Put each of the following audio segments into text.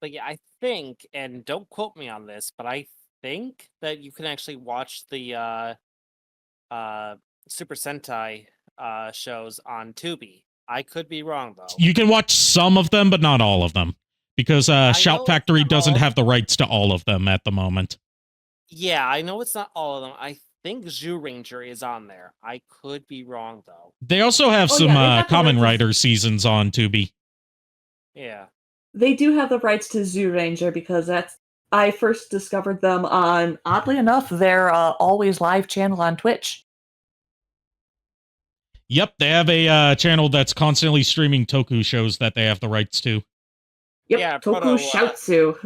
But yeah, I think, and don't quote me on this, but I think that you can actually watch the uh Super Sentai shows on Tubi. I could be wrong though. You can watch some of them, but not all of them, because I Shout know it's Factory not all doesn't of have the them. rights to all of them at the moment. Yeah, I know it's not all of them. I think Zoo Ranger is on there. I could be wrong though. They also have Oh, some yeah, they have the Kamen rights to- Rider seasons on Tubi. Yeah. They do have the rights to Zoo Ranger because I first discovered them on, oddly enough, their Always Live channel on Twitch. Yep, they have a channel that's constantly streaming Toku shows that they have the rights to. Yep, Yeah, Toku Shoutsu.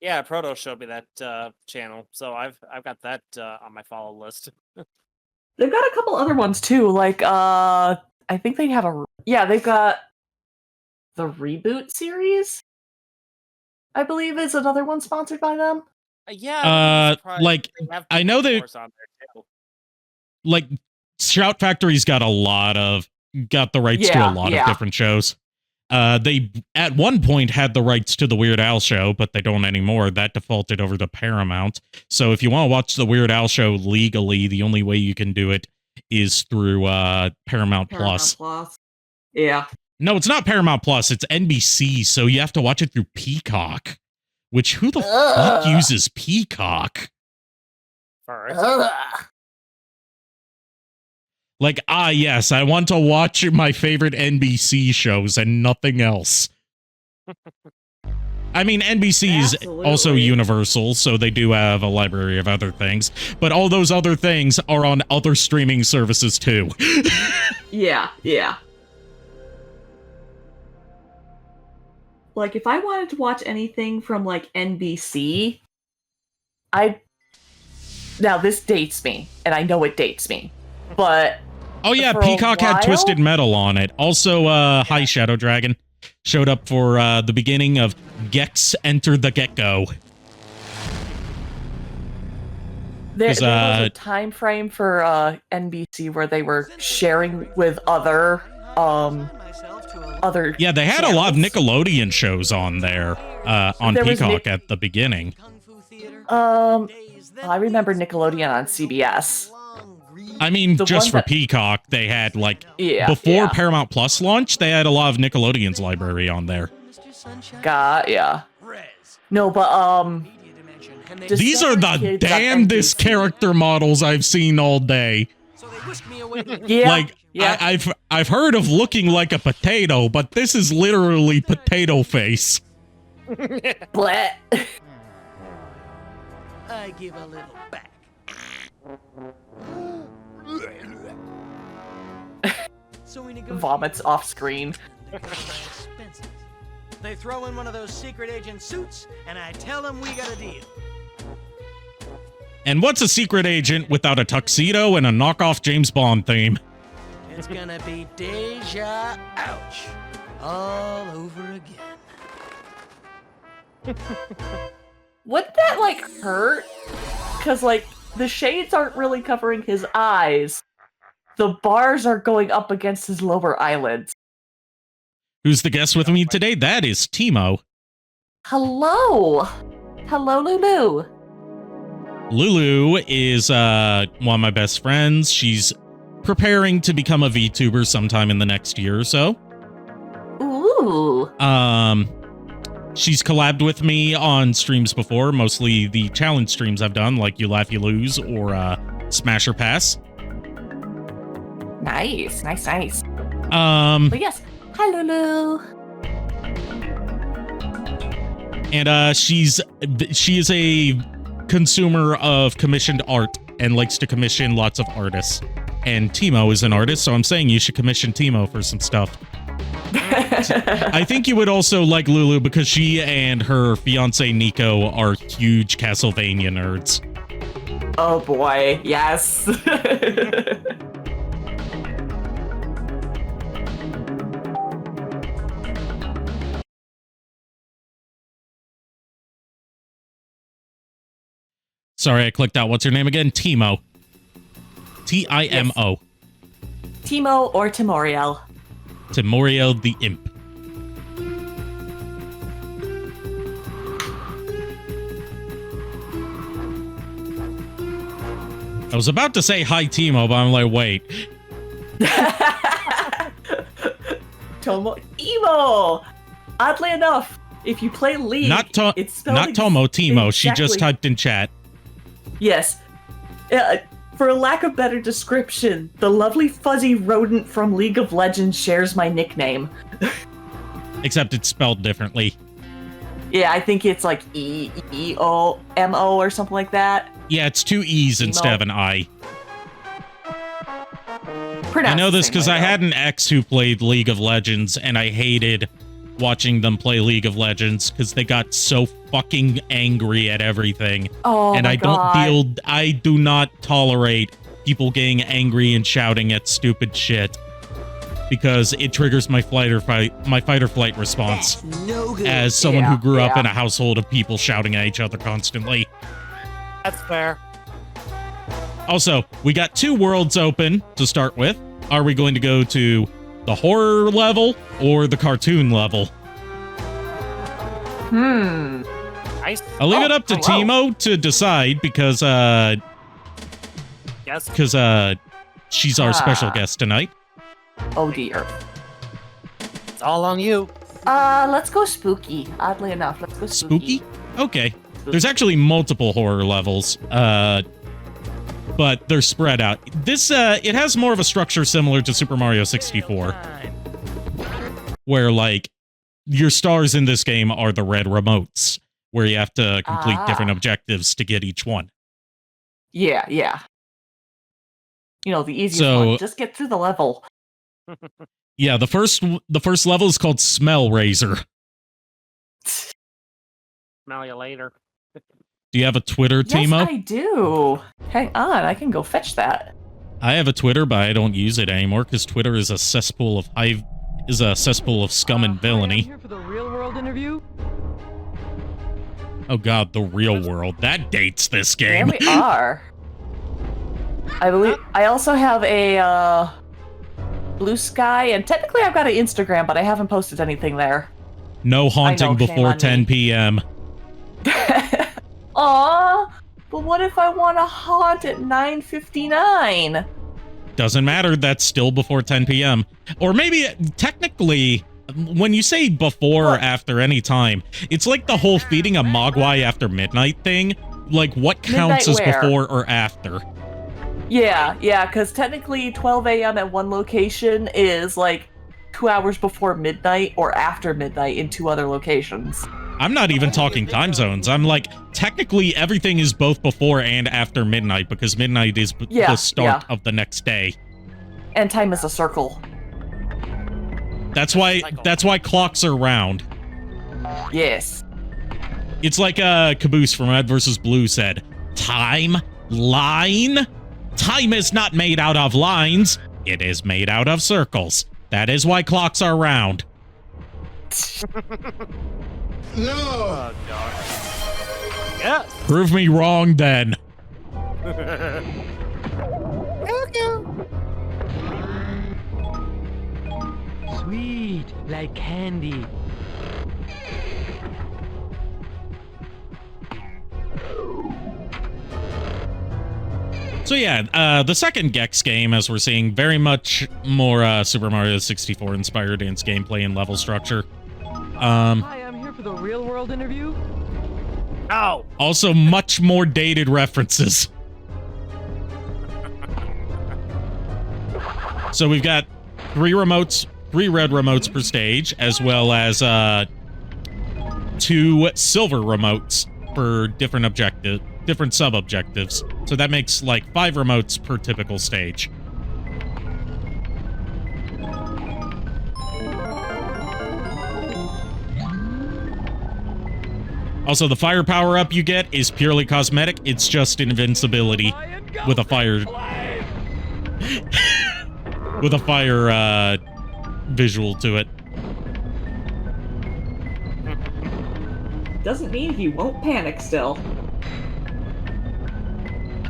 Yeah, Proto showed me that channel, so I've got that on my follow list. They've got a couple other ones too, like I think they have they've got the Reboot series. I believe is another one sponsored by them. Yeah, like I know they like Shout Factory's got the rights to a lot of different shows. They at one point had the rights to the Weird Al show, but they don't anymore. That defaulted over to Paramount. So if you want to watch the Weird Al show legally, the only way you can do it is through Paramount Plus. Yeah. No, it's not Paramount Plus. It's NBC. So you have to watch it through Peacock. Which who the fuck uses Peacock? Like, yes, I want to watch my favorite NBC shows and nothing else. I mean, NBC is also Universal, so they do have a library of other things. But all those other things are on other streaming services, too. Yeah. Like, if I wanted to watch anything from, like, NBC, now, this dates me, and I know it dates me, but... Oh yeah, Peacock had Twisted Metal on it. Also, High Shadow Dragon showed up for the beginning of Gex Enter the Gecko. There was a time frame for NBC where they were sharing with other Yeah, they had a lot of Nickelodeon shows on there on Peacock at the beginning. I remember Nickelodeon on CBS. I mean, just for Peacock, they had, like, before Paramount Plus launched, they had a lot of Nickelodeon's library on there. No, but, these are the damnedest character models I've seen all day. I've heard of looking like a potato, but this is literally potato face. Bleh. I give a little back. Vomits off screen. They throw in one of those secret agent suits, and I tell them we got a deal. And what's a secret agent without a tuxedo and a knockoff James Bond theme? It's gonna be deja ouch all over again. Wouldn't that, like, hurt? Because, like, the shades aren't really covering his eyes. The bars are going up against his lower eyelids. Who's the guest with me today? That is Timo. Hello! Hello, Lulu. Lulu is one of my best friends. She's preparing to become a VTuber sometime in the next year or so. Ooh. She's collabed with me on streams before, mostly the challenge streams I've done, like You Laugh, You Lose or Smash or Pass. Nice. But yes, hi Lulu. And she is a consumer of commissioned art and likes to commission lots of artists. And Timo is an artist, so I'm saying you should commission Timo for some stuff. I think you would also like Lulu because she and her fiance Nico are huge Castlevania nerds. Oh boy, yes. Sorry, I clicked out. What's your name again? Timo. Timo. Yes. Timo or Timoriel. Timoriel the Imp. I was about to say hi, Timo, but I'm like, wait. Tomo Emo. Oddly enough, if you play League, it's spelled not Tomo, Timo. She just typed in chat. Yes. For a lack of better description, the lovely fuzzy rodent from League of Legends shares my nickname. Except it's spelled differently. Yeah, I think it's like E-O-M-O or something like that. Yeah, it's 2 E's instead of an I. Pronounced I know this because I though. had an ex who played League of Legends, and I hated watching them play League of Legends because they got so fucking angry at everything. Oh, and my God. I do not tolerate people getting angry and shouting at stupid shit because it triggers my fight or flight response. No good. As someone who grew up in a household of people shouting at each other constantly. That's fair. Also, we got 2 worlds open to start with. Are we going to go to the horror level or the cartoon level? Nice. I'll leave it up to Timo to decide because Yes. she's our special guest tonight. Oh dear. It's all on you. Let's go spooky. Oddly enough, let's go spooky. Spooky? Okay. There's actually multiple horror levels, but they're spread out. This, it has more of a structure similar to Super Mario 64, where, like, your stars in this game are the red remotes, where you have to complete different objectives to get each one. Yeah. You know, the easiest one. Just get through the level. Yeah, the first level is called Smell Razor. Smell you later. Do you have a Twitter, Timo? Yes, I do. Hang on, I can go fetch that. I have a Twitter, but I don't use it anymore because Twitter is a cesspool of scum and villainy. I'm here for the real world interview. Oh God, the real world. That dates this game. There we are. I believe I also have a Blue Sky, and technically I've got an Instagram, but I haven't posted anything there. No haunting before 10 p.m. Aw, but what if I want to haunt at 9:59? Doesn't matter, that's still before 10 p.m. Or maybe, technically, when you say before or after any time, it's like the whole feeding a mogwai after midnight thing. Like, what counts as before or after? Yeah, because technically 12 a.m. at one location is like 2 hours before midnight or after midnight in 2 other locations. I'm not even talking time zones. I'm like, technically everything is both before and after midnight because midnight is the start of the next day. And time is a circle. That's why clocks are round. Yes. It's like Caboose from Red vs. Blue said, time line? Time is not made out of lines. It is made out of circles. That is why clocks are round. No! Oh, God. Yes! Prove me wrong, then. Sweet, like candy. So yeah, the second Gex game, as we're seeing, very much more Super Mario 64 inspired in its gameplay and level structure. Hi, I'm here for the real world interview. Oh! Also much more dated references. So we've got 3 remotes, 3 red remotes per stage, as well as 2 silver remotes for different sub-objectives. So that makes like 5 remotes per typical stage. Also, the fire power-up you get is purely cosmetic. It's just invincibility with a fire... with a fire, visual to it. Doesn't mean he won't panic still.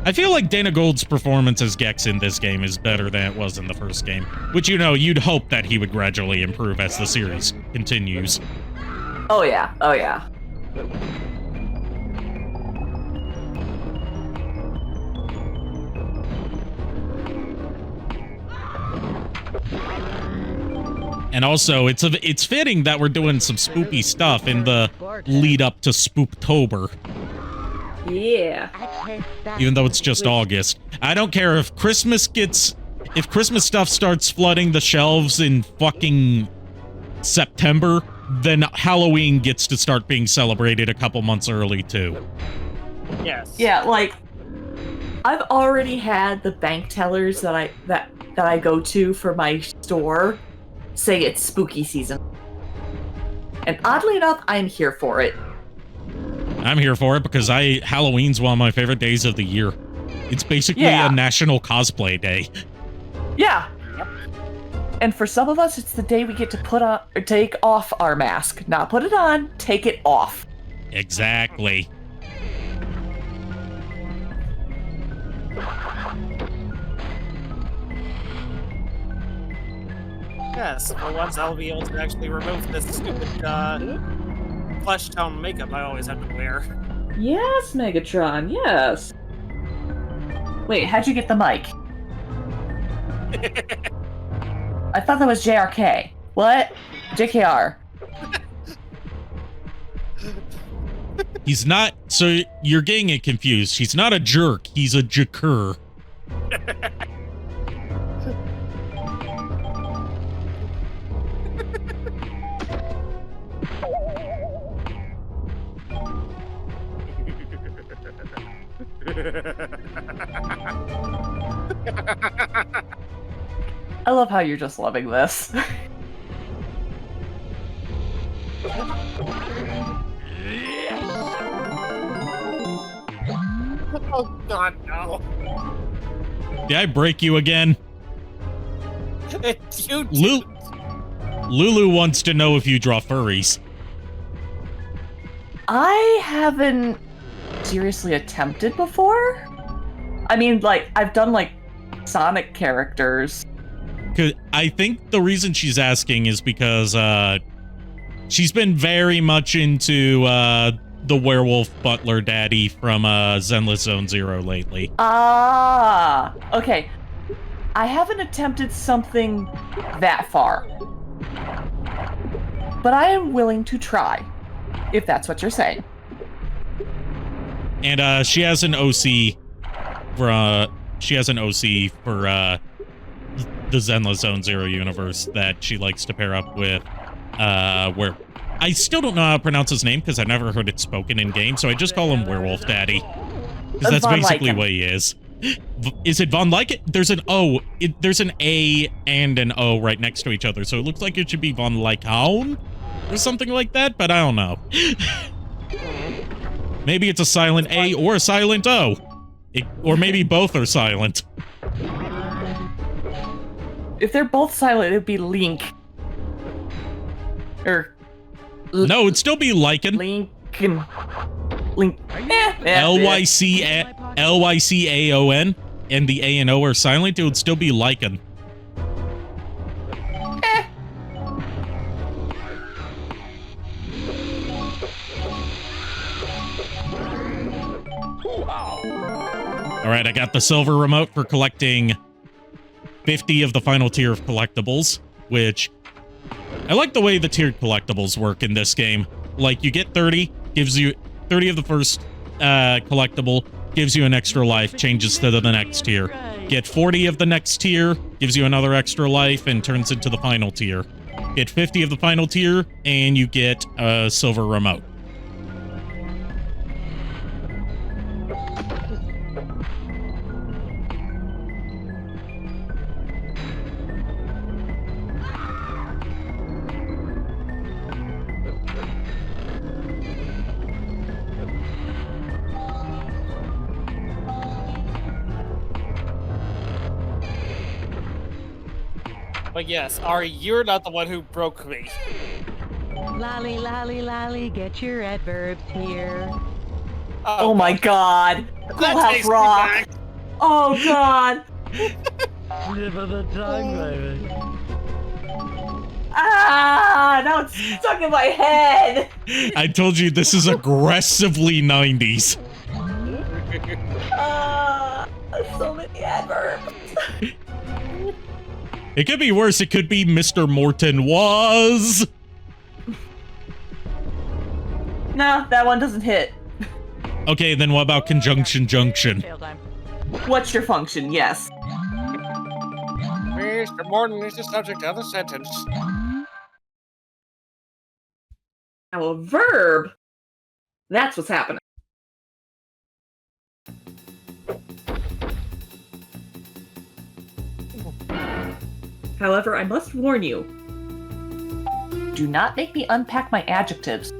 I feel like Dana Gold's performance as Gex in this game is better than it was in the first game. Which, you know, you'd hope that he would gradually improve as the series continues. Oh yeah, oh yeah. And also, it's fitting that we're doing some spoopy stuff in the lead up to Spooptober. Yeah. Even though it's just August. I don't care if Christmas stuff starts flooding the shelves in fucking September, then Halloween gets to start being celebrated a couple months early too. Yes. Yeah, like I've already had the bank tellers that I go to for my store say it's spooky season. And oddly enough, I'm here for it. I'm here for it because Halloween's one of my favorite days of the year. It's basically a national cosplay day. Yeah. Yep. And for some of us, it's the day we get to put on or take off our mask. Not put it on, take it off. Exactly. Yes, for once I'll be able to actually remove this stupid flesh tone makeup I always have to wear. Yes, Megatron, yes. Wait, how'd you get the mic? I thought that was JRK. What? JKR. He's not, so you're getting it confused. He's not a jerk, he's a jacker. I love how you're just loving this. Oh god, no. Did I break you again? Lulu wants to know if you draw furries. I haven't seriously attempted before. I mean, like, I've done, like, Sonic characters. 'Cause I think the reason she's asking is because, she's been very much into, the werewolf butler daddy from, Zenless Zone Zero lately. Ah, okay. I haven't attempted something that far. But I am willing to try, if that's what you're saying. And, she has an OC for, the Zenless Zone Zero universe that she likes to pair up with, where I still don't know how to pronounce his name because I've never heard it spoken in game, so I just call him Werewolf Daddy. Because that's Von basically Lycan. what he is. Is it Von Lycan? There's an O. There's an A and an O right next to each other, so it looks like it should be Von Lycan or something like that, but I don't know. Maybe it's a silent A or a silent O. Or maybe both are silent. If they're both silent, it'd be Link. Or... No, it'd still be Lycan. Lincoln. Link. Lycaon, and the A and O are silent, it would still be Lycan. Alright, I got the silver remote for collecting 50 of the final tier of collectibles, which... I like the way the tiered collectibles work in this game. Like, you get 30, gives you 30 of the first collectible, gives you an extra life, changes to the next tier. Get 40 of the next tier, gives you another extra life, and turns into the final tier. Get 50 of the final tier, and you get a silver remote. But yes, Ari, you're not the one who broke me. Lolly, lolly, lolly, get your adverbs here. Oh my god. That Schoolhouse takes me Rock. back. Oh god. Slip of the tongue, baby. Ah, now it's stuck in my head. I told you this is aggressively 90s. So many adverbs. It could be worse. It could be Mr. Morton was. No, that one doesn't hit. Okay, then what about conjunction junction? Fail time. What's your function? Yes. Mr. Morton is the subject of the sentence. Now a verb. That's what's happening. However, I must warn you. Do not make me unpack my adjectives.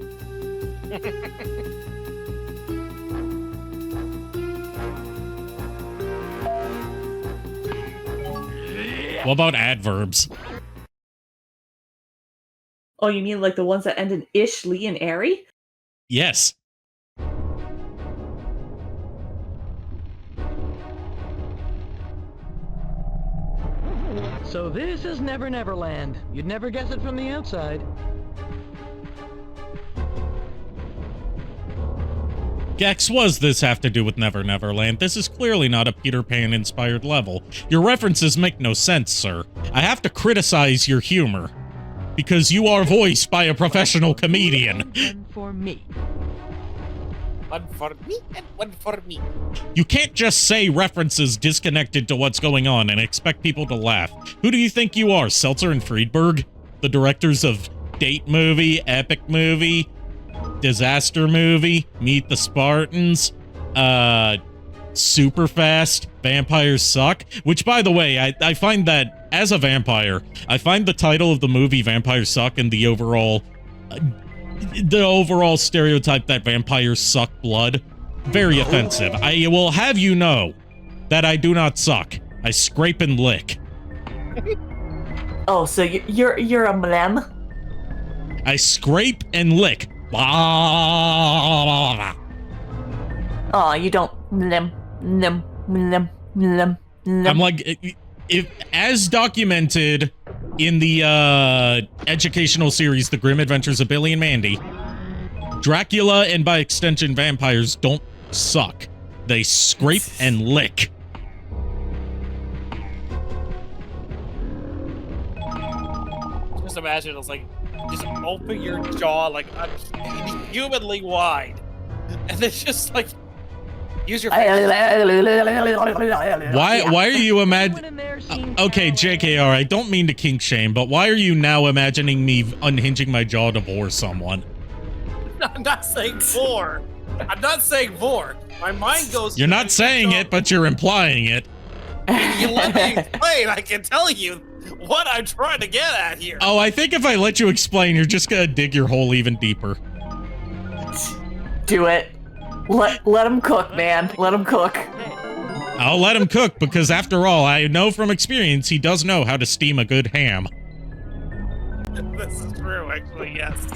What about adverbs? Oh, you mean like the ones that end in ish, ly, and airy? Yes. So this is Never Never Land. You'd never guess it from the outside. Gex, what does this have to do with Never Never Land? This is clearly not a Peter Pan-inspired level. Your references make no sense, sir. I have to criticize your humor. Because you are voiced by a professional comedian. One for me. One for me and one for me. You can't just say references disconnected to what's going on and expect people to laugh. Who do you think you are, Seltzer and Friedberg? The directors of Date Movie, Epic Movie, Disaster Movie, Meet the Spartans, Superfast, Vampires Suck, which, by the way, I find that, as a vampire, I find the title of the movie Vampires Suck and the overall stereotype that vampires suck blood very offensive. I will have you know that I do not suck. I scrape and lick. Oh, so you're a mlem? I scrape and lick. Oh, you don't mlem. I'm like, if as documented in the educational series The Grim Adventures of Billy and Mandy, Dracula and by extension vampires don't suck. They scrape and lick. Just imagine it's like, just open your jaw like humanly wide. And then just like, use your face. Why are you okay, JKR, I don't mean to kink shame, but why are you now imagining me unhinging my jaw to bore someone? I'm not saying vor. I'm not saying vor. My mind goes. You're not saying it, but you're implying it. You let me explain. I can tell you what I'm trying to get at here. Oh, I think if I let you explain, you're just gonna dig your hole even deeper. Do it. Let him cook, man. Let him cook. I'll let him cook, because after all, I know from experience he does know how to steam a good ham. This is true, actually, yes.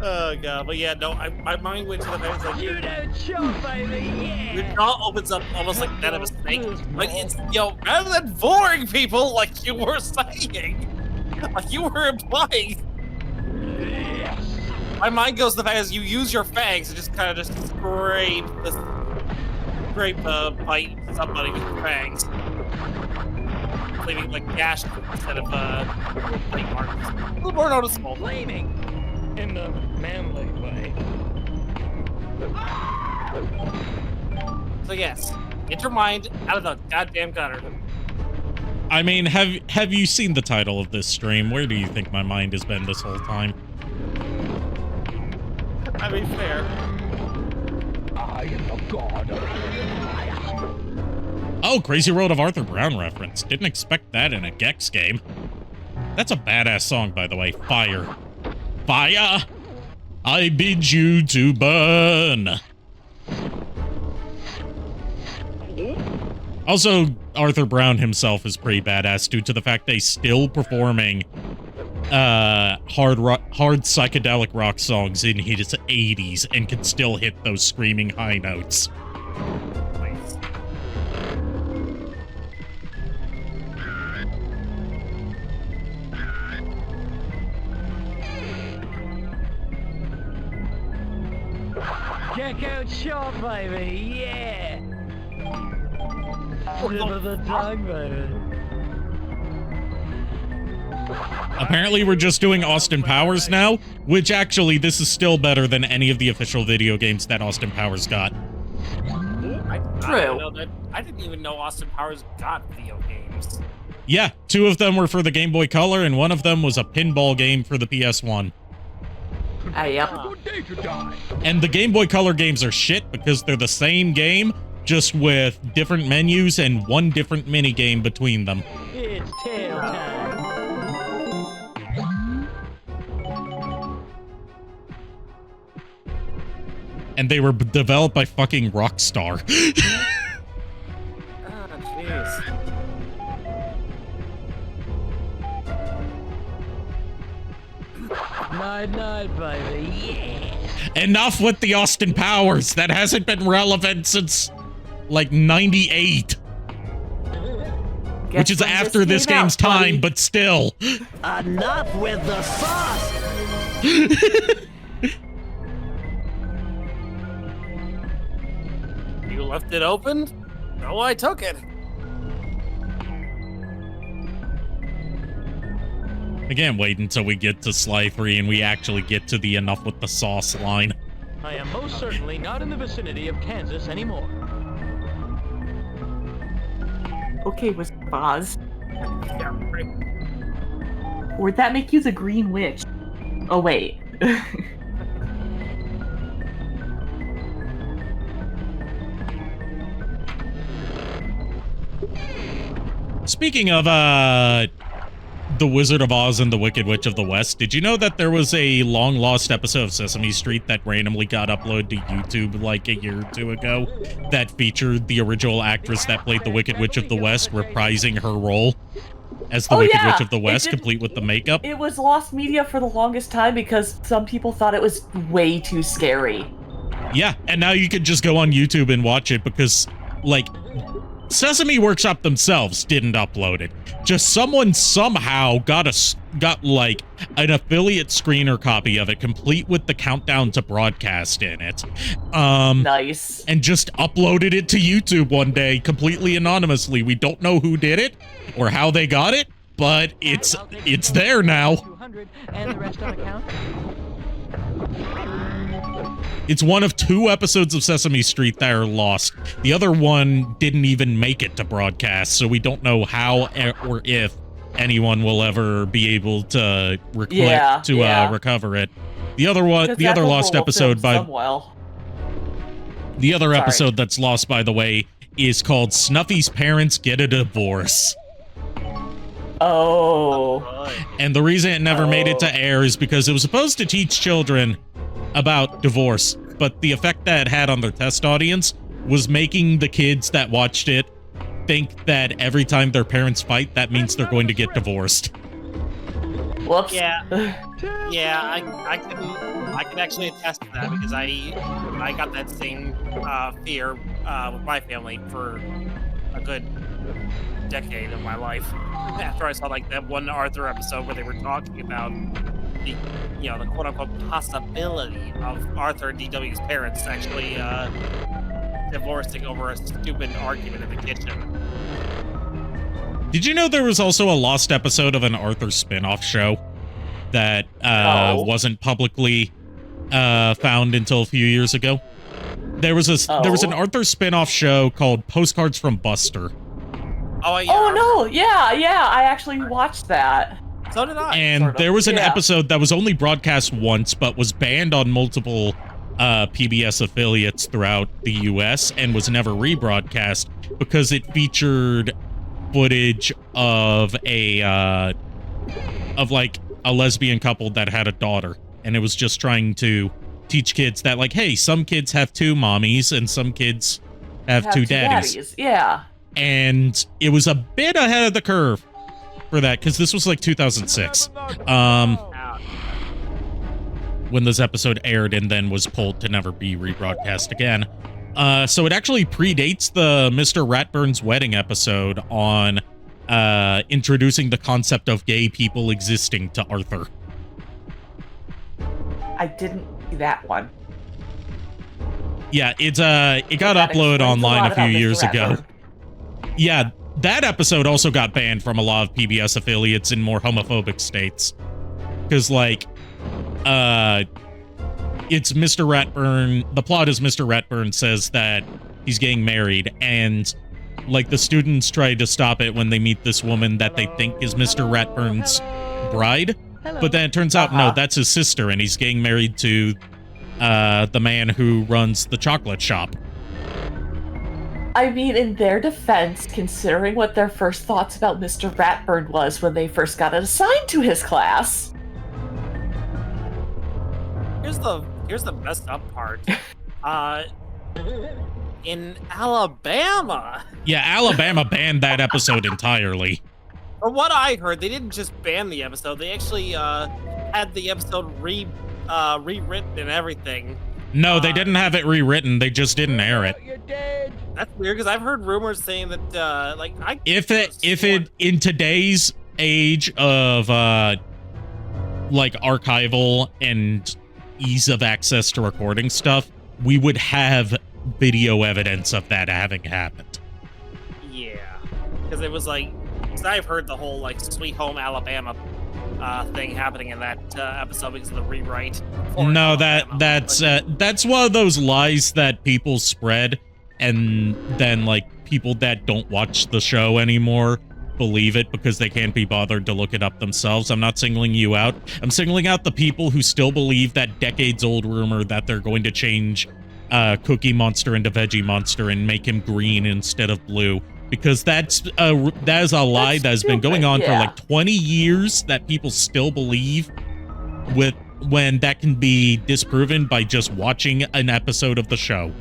Oh god, but yeah, no, my mind went to the fact like You don't chop, baby, yeah! your jaw opens up almost like that of a snake. Like it's, you know, rather than boring people like you were saying, like you were implying. My mind goes to the fact as you use your fangs to just kind of just scrape bite somebody with your fangs, leaving like gash instead of bite marks. A little more noticeable. Flaming in the manly way. So yes, get your mind out of the goddamn gutter. I mean, have you seen the title of this stream? Where do you think my mind has been this whole time? I mean, fair. I am the god of fire. Oh, Crazy World of Arthur Brown reference. Didn't expect that in a Gex game. That's a badass song, by the way. Fire. Fire! I bid you to burn. Also, Arthur Brown himself is pretty badass due to the fact they still performing hard psychedelic rock songs in his 80s and can still hit those screaming high notes. Gecko chop, baby, yeah! Apparently, we're just doing Austin Powers now, which actually, this is still better than any of the official video games that Austin Powers got. True. I didn't even know Austin Powers got video games. Yeah, 2 of them were for the Game Boy Color, and 1 of them was a pinball game for the PS1. Yep. And the Game Boy Color games are shit because they're the same game, just with different menus and 1 different mini game between them. It's tail time. And they were developed by fucking Rockstar. Jeez. Night, baby. Yeah. Enough with the Austin Powers. That hasn't been relevant since, like, 98. Which is after this game's time, but still. Enough with the sauce. You left it open? No, I took it. I can't wait until we get to Sly 3 and we actually get to the enough with the sauce line. I am most certainly not in the vicinity of Kansas anymore. Okay, was Boz. Yeah, right. Would that make you the Green Witch? Oh, wait. Speaking of, The Wizard of Oz and the Wicked Witch of the West, did you know that there was a long-lost episode of Sesame Street that randomly got uploaded to YouTube like a year or 2 ago that featured the original actress that played the Wicked Witch of the West reprising her role as the Wicked Witch of the West, complete with the makeup? It was lost media for the longest time because some people thought it was way too scary. Yeah, and now you can just go on YouTube and watch it because, like, Sesame Workshop themselves didn't upload it. Just someone somehow got like an affiliate screener copy of it, complete with the countdown to broadcast in it. Nice. And just uploaded it to YouTube one day, completely anonymously. We don't know who did it or how they got it, but it's there now. 200 and the rest on account. It's one of 2 episodes of Sesame Street that are lost. The other one didn't even make it to broadcast, so we don't know how or if anyone will ever be able to recover it. The other one, the other lost episode the other episode that's lost, by the way, is called Snuffy's Parents Get a Divorce. Oh. And the reason it never made it to air is because it was supposed to teach children about divorce, but the effect that it had on their test audience was making the kids that watched it think that every time their parents fight, that means they're going to get divorced. Whoops. Yeah, I can actually attest to that because I got that same fear with my family for a good decade of my life after I saw like that one Arthur episode where they were talking about the the quote-unquote possibility of Arthur and DW's parents actually divorcing over a stupid argument in the kitchen. Did you know there was also a lost episode of an Arthur spin-off show that wasn't publicly found until a few years ago? There was an Arthur spin-off show called Postcards from Buster. Oh, yeah. Oh, no. Yeah. I actually watched that. So did I. And there was an episode that was only broadcast once, but was banned on multiple PBS affiliates throughout the U.S. and was never rebroadcast because it featured footage of a lesbian couple that had a daughter, and it was just trying to teach kids that, like, hey, some kids have 2 mommies and some kids have 2 daddies. Yeah. And it was a bit ahead of the curve for that, because this was like 2006 when this episode aired and then was pulled to never be rebroadcast again. So it actually predates the Mr. Ratburn's Wedding episode on introducing the concept of gay people existing to Arthur. I didn't see that one. Yeah, it got uploaded online a few years ago. Yeah, that episode also got banned from a lot of PBS affiliates in more homophobic states. Because, like, it's Mr. Ratburn. The plot is Mr. Ratburn says that he's getting married, and, like, the students try to stop it when they meet this woman that they think is Mr. Ratburn's bride. But then it turns out, no, that's his sister, and he's getting married to the man who runs the chocolate shop. I mean, in their defense, considering what their first thoughts about Mr. Ratburn was when they first got assigned to his class. Here's the messed up part. In Alabama. Yeah, Alabama banned that episode entirely. From what I heard, they didn't just ban the episode. They actually had the episode rewritten and everything. No, they didn't have it rewritten. They just didn't air it. You're dead. That's weird because I've heard rumors saying that like if it in today's age of like archival and ease of access to recording stuff, we would have video evidence of that having happened. Yeah, because it was like, because I've heard the whole like Sweet Home Alabama thing happening in that episode because of the rewrite. No, that's one of those lies that people spread, and then like people that don't watch the show anymore believe it because they can't be bothered to look it up themselves. I'm not singling you out. I'm singling out the people who still believe that decades-old rumor that they're going to change Cookie Monster into Veggie Monster and make him green instead of blue. Because that is a lie that has been going on for like 20 years that people still believe, when that can be disproven by just watching an episode of the show.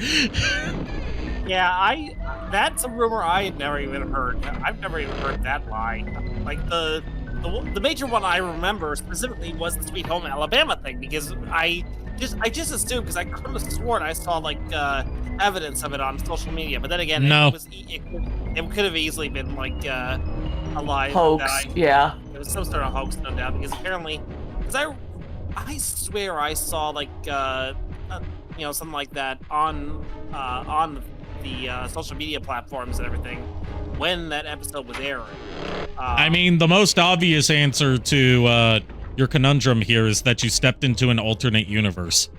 Yeah, that's a rumor I had never even heard. I've never even heard that lie. Like the major one I remember specifically was the Sweet Home Alabama thing, because I just assumed, because I could have sworn I saw like evidence of it on social media, but then again, no. It could have easily been like a lie. Hoax, yeah. It was some sort of hoax, no doubt, because apparently, because I swear I saw like you know, something like that on the social media platforms and everything when that episode was airing. I mean, the most obvious answer to your conundrum here is that you stepped into an alternate universe.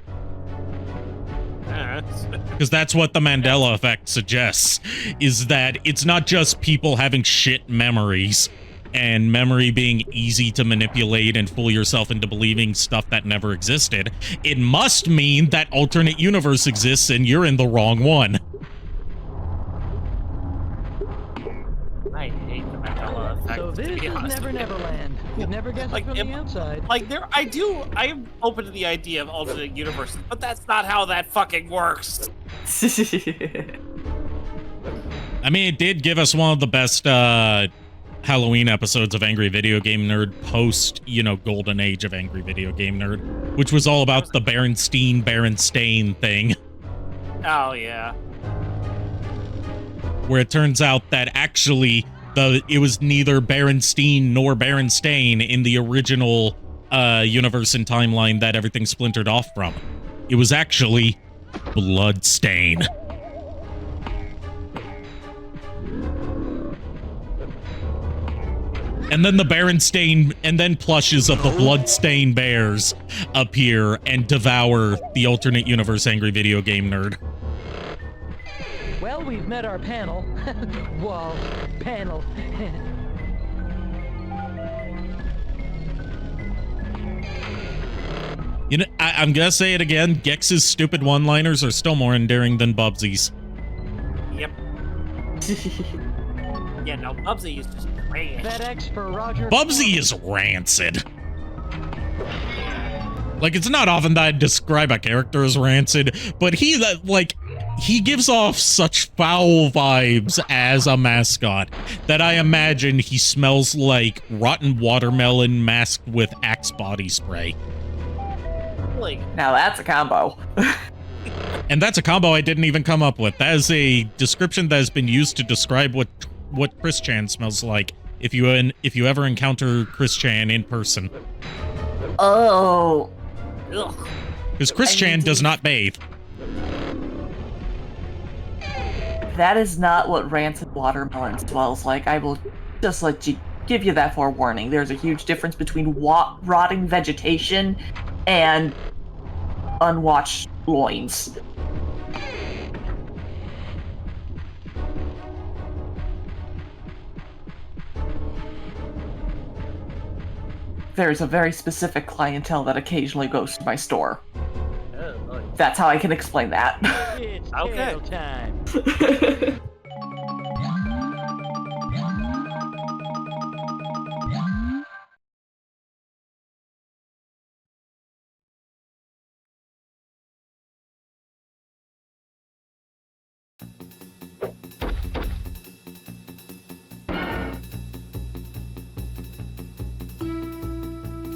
Because that's what the Mandela effect suggests, is that it's not just people having shit memories and memory being easy to manipulate and fool yourself into believing stuff that never existed. It must mean that alternate universe exists and you're in the wrong one. I hate the Mandela effect. So this is Never Neverland. You never guess like, it from the outside. Like I am open to the idea of alternate universes, but that's not how that fucking works. I mean, it did give us one of the best Halloween episodes of Angry Video Game Nerd post, you know, golden age of Angry Video Game Nerd, which was all about the Berenstain thing. Oh, yeah. Where it turns out that actually it was neither Berenstein nor Berenstain in the original universe and timeline that everything splintered off from. It was actually Bloodstain. And then the Berenstain, and then plushes of the Bloodstain bears appear and devour the alternate universe Angry Video Game Nerd. Well, we've met our panel. Whoa, panel. You know, I'm gonna say it again. Gex's stupid one-liners are still more endearing than Bubsy's. Yep. Yeah, no, Bubsy is just trash. FedEx for Roger. Bubsy is rancid. Like, it's not often that I describe a character as rancid, but he gives off such foul vibes as a mascot that I imagine he smells like rotten watermelon masked with Axe body spray. Now that's a combo. And that's a combo I didn't even come up with. That is a description that has been used to describe what Chris Chan smells like if you ever encounter Chris Chan in person. Oh. Because Chris Chan does not bathe. that is not what rancid watermelon smells like. I will just give you that forewarning. There's a huge difference between rotting vegetation and unwashed loins. There's a very specific clientele that occasionally goes to my store. Oh, nice. That's how I can explain that. It's Okay. tail time.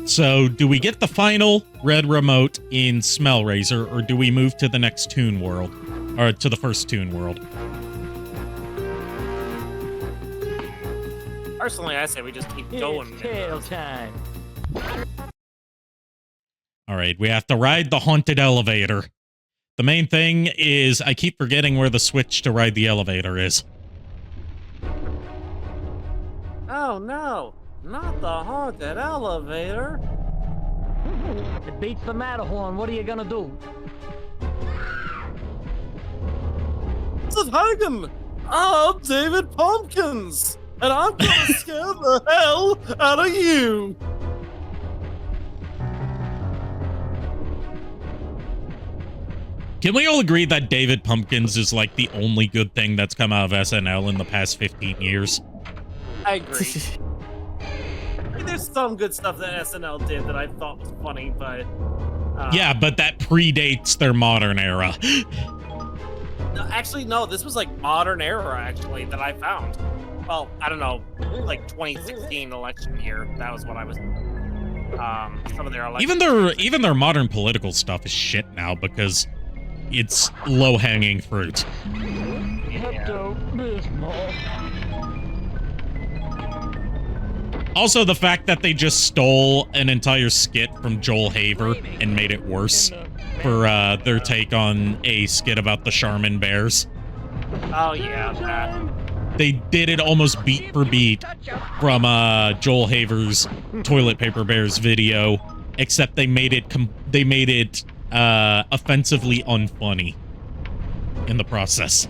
So, do we get the final red remote in Smellraiser, or do we move to the next Toon World? Or to the first Toon World? Personally, I say we just keep going. It's tail time. Alright, we have to ride the haunted elevator. The main thing is, I keep forgetting where the switch to ride the elevator is. Oh no, not the haunted elevator. It beats the Matterhorn. What are you gonna do? This is Hagen. I'm David Pumpkins, and I'm gonna scare the hell out of you. Can we all agree that David Pumpkins is like the only good thing that's come out of SNL in the past 15 years? I agree. I mean, there's some good stuff that SNL did that I thought was funny, but Yeah, but that predates their modern era. actually, no. This was like modern era, actually, that I found. Well, I don't know, like 2016 election year. That was what I was. Some of their election. Even their modern political stuff is shit now because it's low-hanging fruit. Also, the fact that they just stole an entire skit from Joel Haver and made it worse for their take on a skit about the Charmin bears. Oh yeah, that. They did it almost beat for beat from Joel Haver's Toilet Paper Bears video, except they made it offensively unfunny in the process.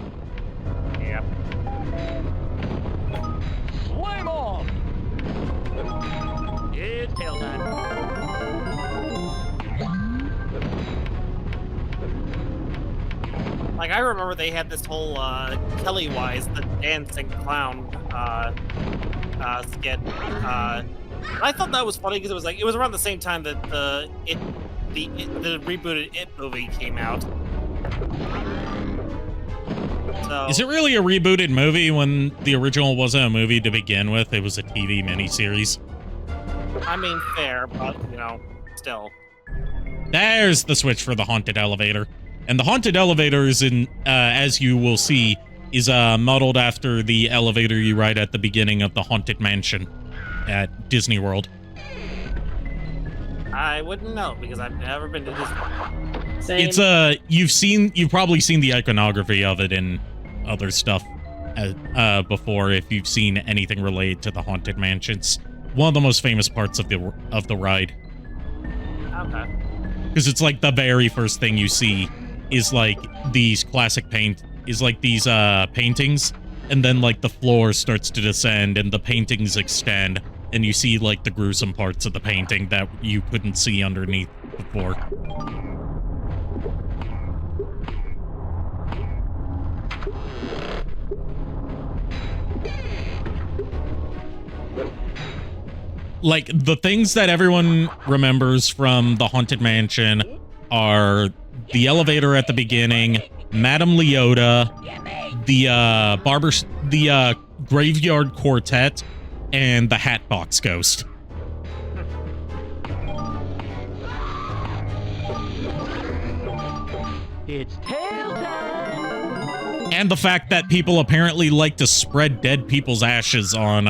Yeah. Flame on! It's tail time. Like, I remember they had this whole Kelly Wise, the dancing clown skit. I thought that was funny because it was around the same time that the rebooted It movie came out. So, Is it really a rebooted movie when the original wasn't a movie to begin with? It was a TV miniseries. I mean, fair, but still. There's the switch for the haunted elevator. And the haunted elevator is as you will see, is modeled after the elevator you ride at the beginning of the Haunted Mansion at Disney World. I wouldn't know because I've never been to Disney. Same. You've probably seen the iconography of it in other stuff before if you've seen anything related to the Haunted Mansions. One of the most famous parts of the ride. Okay. Because it's like the very first thing you see is like these paintings, and then like the floor starts to descend and the paintings extend, and you see like the gruesome parts of the painting that you couldn't see underneath before. Like, the things that everyone remembers from the Haunted Mansion are the elevator at the beginning, Madame Leota, the Graveyard Quartet, and the Hatbox Ghost. It's tail time! And the fact that people apparently like to spread dead people's ashes on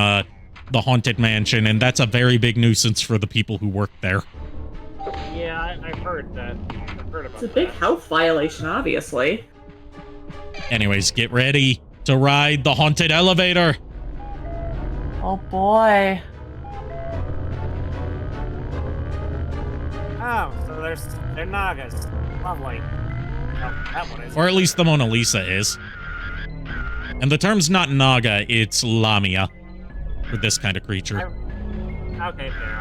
the Haunted Mansion, and that's a very big nuisance for the people who work there. Yeah, I've heard that. I've heard about It's a big that. health violation, obviously. Anyways, get ready to ride the haunted elevator. Oh boy. Oh, so they're Nagas. Lovely. Oh, that one is. Or at least the Mona Lisa is. And the term's not Naga, it's Lamia for this kind of creature. Okay, fair.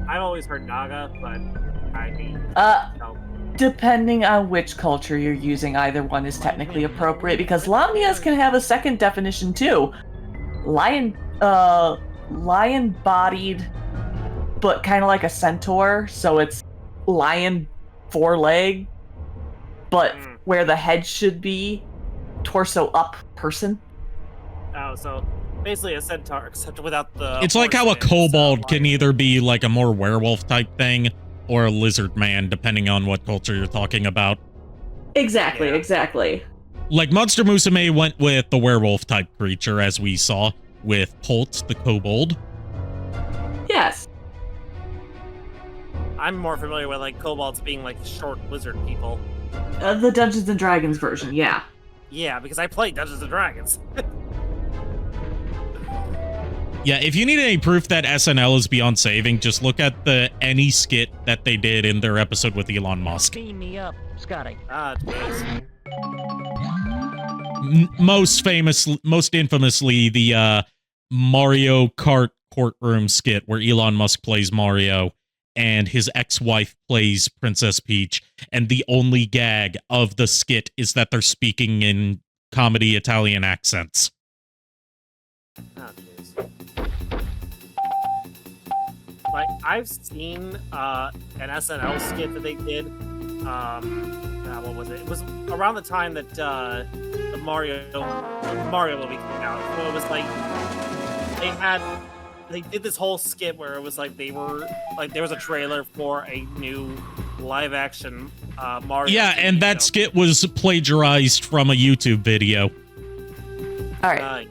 I've always heard Naga, but I mean... Depending on which culture you're using, either one is technically appropriate, because Lamias can have a second definition too. Lion-bodied, but kind of like a centaur, so it's lion four-leg, but where the head should be, torso up person. Oh, so basically a centaur, except without the... It's like how a kobold can either be like a more werewolf type thing or a lizard man, depending on what culture you're talking about. Exactly. Like Monster Musume went with the werewolf type creature, as we saw with Holt the kobold. Yes. I'm more familiar with like kobolds being like short lizard people. The Dungeons and Dragons version, yeah. Yeah, because I played Dungeons and Dragons. Yeah, if you need any proof that SNL is beyond saving, just look at any skit that they did in their episode with Elon Musk. Beam me up, Scotty. Jeez. Most infamously, the Mario Kart courtroom skit where Elon Musk plays Mario and his ex-wife plays Princess Peach, and the only gag of the skit is that they're speaking in comedy Italian accents. Oh, jeez. Like, I've seen an SNL skit that they did. What was it? It was around the time that the Mario movie came out. So it was like they did this whole skit where it was like there was a trailer for a new live action Mario. Yeah, and that skit was plagiarized from a YouTube video. All right.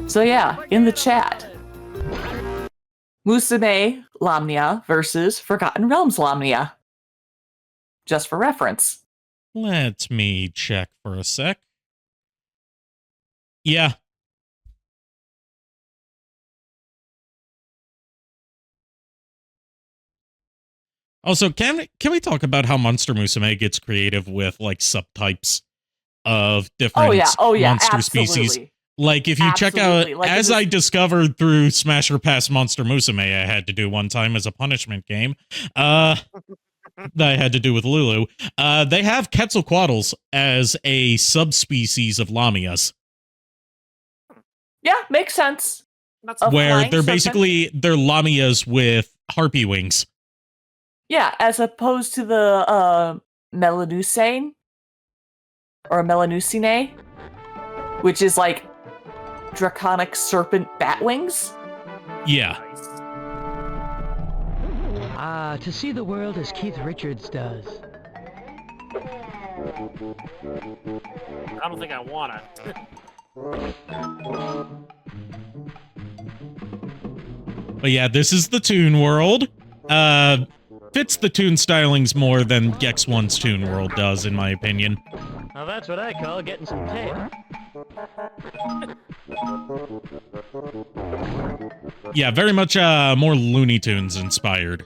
So yeah, in the chat, Musume Lamnia versus Forgotten Realms Lamnia. Just for reference. Let me check for a sec. Yeah. Also, can we talk about how Monster Musume gets creative with like subtypes of different monster species? Like, if you check out, like, as I discovered through Smasher Pass Monster Musume, I had to do one time as a punishment game, that I had to do with Lulu, they have Quetzalcoatlus as a subspecies of Lamias. Yeah, makes sense. Where they're basically, they're Lamias with harpy wings. Yeah, as opposed to the Melanucine, or Melanucine, which is like draconic serpent bat wings. Yeah. To see the world as Keith Richards does. I don't think I wanna. But yeah, this is the Toon World. Fits the Toon stylings more than Gex 1's Toon World does, in my opinion. Now that's what I call getting some tail. Yeah, very much more Looney Tunes inspired,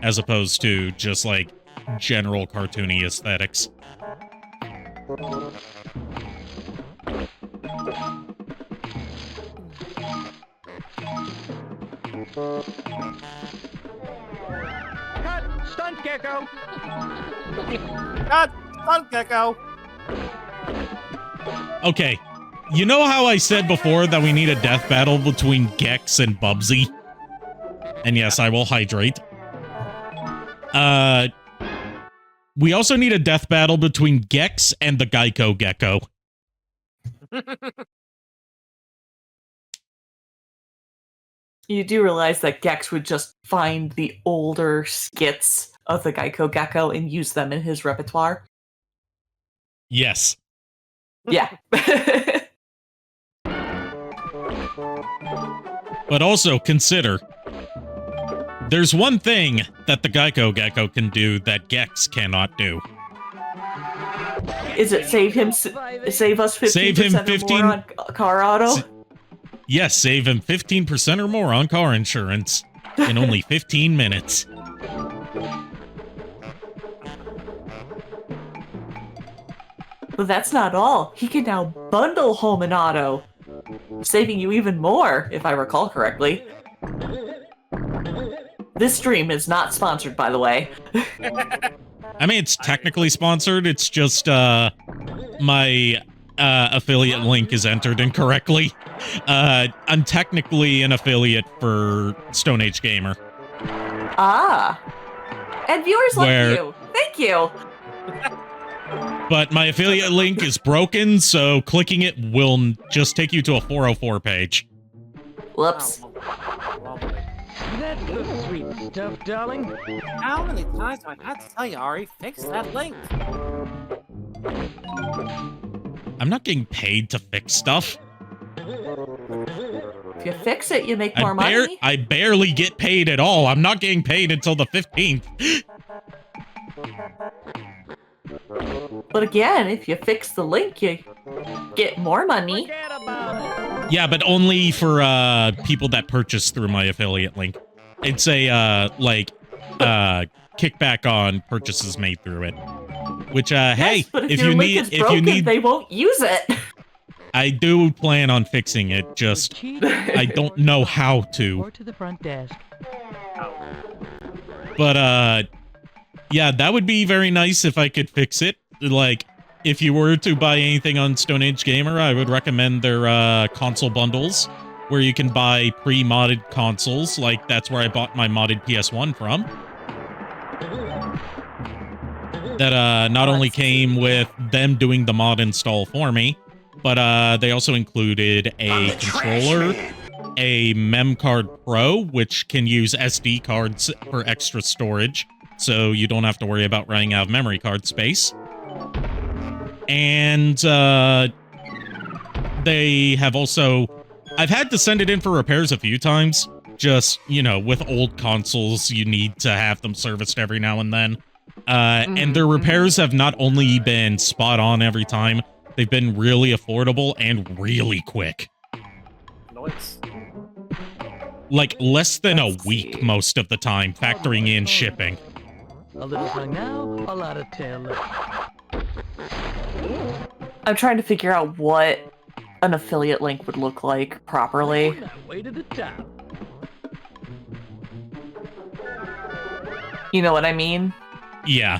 as opposed to just like general cartoony aesthetics. Cut! Stunt Gecko! Cut! Stunt Gecko! Okay, you know how I said before that we need a death battle between Gex and Bubsy? And yes, I will hydrate. We also need a death battle between Gex and the Gecko. You do realize that Gex would just find the older skits of the Gecko and use them in his repertoire? Yes. Yeah. But also consider, there's one thing that the Gecko can do that Gex cannot do. Is it save us 15% Save him or more on car auto? Yes, save him 15% or more on car insurance in only 15 minutes. But that's not all. He can now bundle home and auto, saving you even more, if I recall correctly. This stream is not sponsored, by the way. I mean, it's technically sponsored. It's just my affiliate link is entered incorrectly. I'm technically an affiliate for Stone Age Gamer. Ah. And viewers like you. Thank you. But my affiliate link is broken, so clicking it will just take you to a 404 page. Whoops. That's the sweet stuff, darling. How many times do I have to tell you, Ari, fix that link? I'm not getting paid to fix stuff. If you fix it, you make more money. I barely get paid at all. I'm not getting paid until the 15th. But again, if you fix the link, you get more money. Yeah, but only for people that purchase through my affiliate link. It's a kickback on purchases made through it. Which Yes, hey, but if your link is broken, they won't use it. I do plan on fixing it, just I don't know how to. Or to the front desk. But yeah, that would be very nice if I could fix it. Like, if you were to buy anything on Stone Age Gamer, I would recommend their console bundles, where you can buy pre-modded consoles. Like, that's where I bought my modded PS1 from. That not only came with them doing the mod install for me, but they also included a controller, a mem card Pro, which can use SD cards for extra storage, so you don't have to worry about running out of memory card space. And they have also... I've had to send it in for repairs a few times. Just, you know, with old consoles, you need to have them serviced every now and then. And their repairs have not only been spot on every time, they've been really affordable and really quick. Nice. Like, less than a week most of the time, factoring in shipping. A little tongue now, a lot of tail left. I'm trying to figure out what an affiliate link would look like properly. On that way to the top. You know what I mean? Yeah.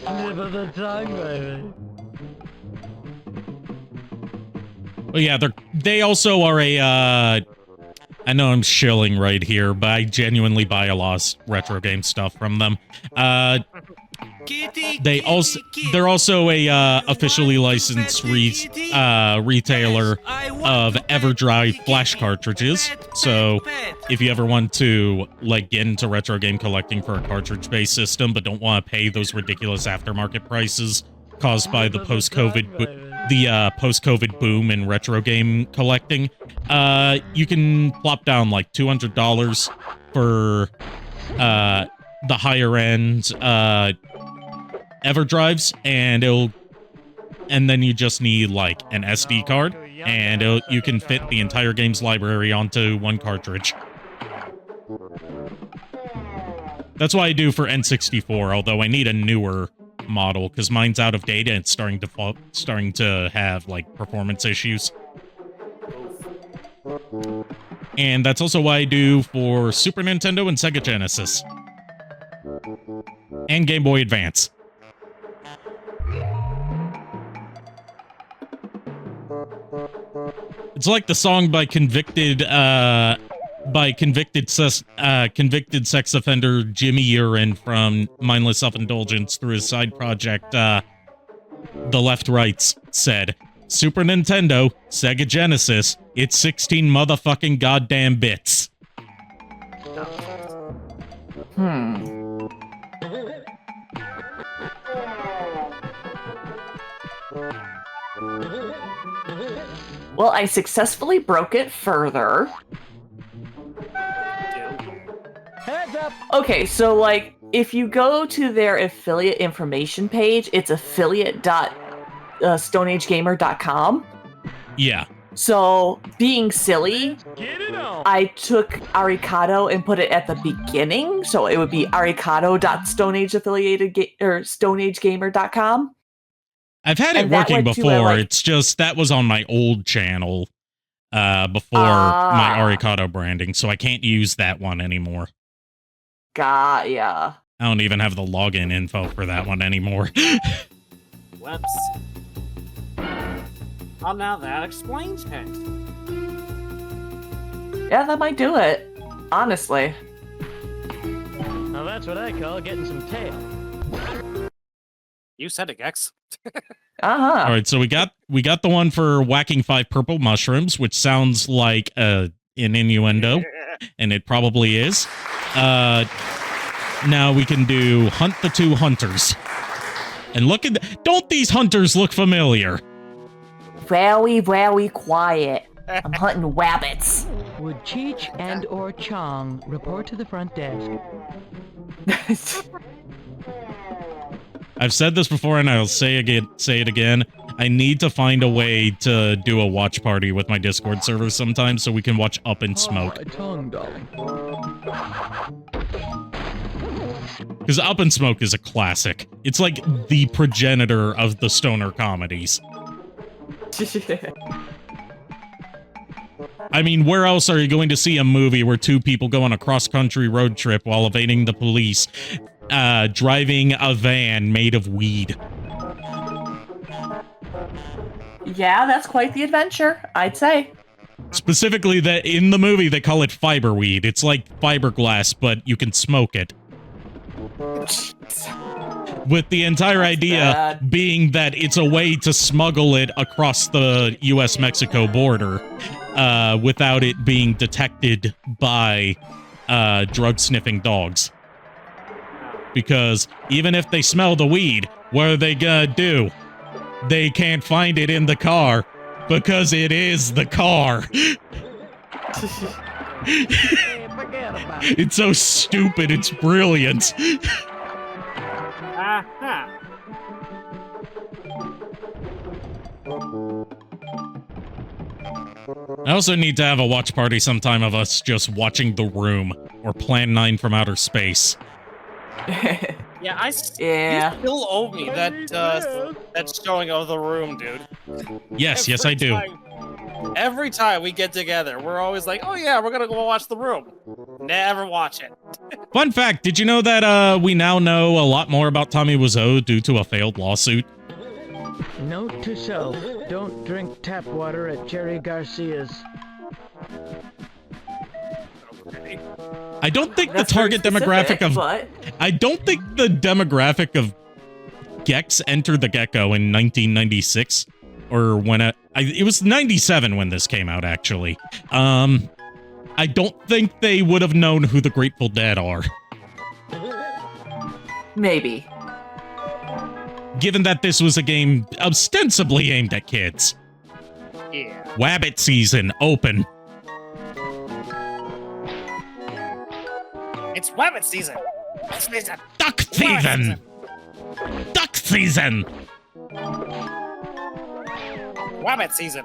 Nip of the tongue, baby. Well, yeah, they also are a, I know I'm shilling right here, but I genuinely buy a lot of retro game stuff from them. They're also a officially licensed retailer of EverDrive flash cartridges. So if you ever want to like get into retro game collecting for a cartridge-based system, but don't want to pay those ridiculous aftermarket prices caused by the post-COVID boom in retro game collecting, you can plop down like $200 for the higher end EverDrives, and then you just need like an SD card, and you can fit the entire game's library onto one cartridge. That's what I do for N64, although I need a newer model because mine's out of date and it's starting to have like performance issues. And that's also what I do for Super Nintendo and Sega Genesis. And Game Boy Advance. It's like the song by convicted sex offender Jimmy Urine from Mindless Self-Indulgence through his side project, The Left Rights said, Super Nintendo, Sega Genesis, it's 16 motherfucking goddamn bits. Well, I successfully broke it further. Heads up! Okay, so like if you go to their affiliate information page, it's affiliate.stoneagegamer.com. Yeah. So, being silly, I took Arikado and put it at the beginning, so it would be arikado.stoneagegamer.com. I've had it working before. It's just that was on my old channel before my Arikado branding, so I can't use that one anymore. Got ya. I don't even have the login info for that one anymore. Whoops. Oh, now that explains it. Yeah, that might do it. Honestly. Now that's what I call getting some tail. You said it, Gex. Uh-huh. All right, so we got the one for whacking 5 purple mushrooms, which sounds like an innuendo, and it probably is. Now we can do hunt the 2 hunters. And look at don't these hunters look familiar? Very, very quiet. I'm hunting rabbits. Would Cheech and or Chong report to the front desk? I've said this before and I'll say it again. I need to find a way to do a watch party with my Discord server sometime so we can watch Up in Smoke. Oh, my tongue, darling. Because Up in Smoke is a classic. It's like the progenitor of the stoner comedies. I mean, where else are you going to see a movie where 2 people go on a cross-country road trip while evading the police, driving a van made of weed? Yeah, that's quite the adventure, I'd say. Specifically, that in the movie, they call it fiber weed. It's like fiberglass, but you can smoke it. With the entire idea being that it's a way to smuggle it across the U.S.-Mexico border without it being detected by drug-sniffing dogs. Because even if they smell the weed, what are they gonna do? They can't find it in the car because it is the car. It's so stupid, it's brilliant. I also need to have a watch party sometime of us just watching The Room or Plan 9 from Outer Space. Yeah, you still owe me that showing of The Room, dude. Yes, yes, I do. Every time we get together, we're always like, oh yeah, we're gonna go watch The Room. Never watch it. Fun fact, did you know that we now know a lot more about Tommy Wiseau due to a failed lawsuit? Note to self, don't drink tap water at Jerry Garcia's. Okay. I don't think the target demographic of... I don't think the demographic of Gex entered the Gecko in 1996. Or when it was 97 when this came out, actually. I don't think they would have known who the Grateful Dead are. Maybe. Given that this was a game ostensibly aimed at kids. Yeah. Wabbit season, open. It's Wabbit season. Duck season. Duck season. Wabbit season.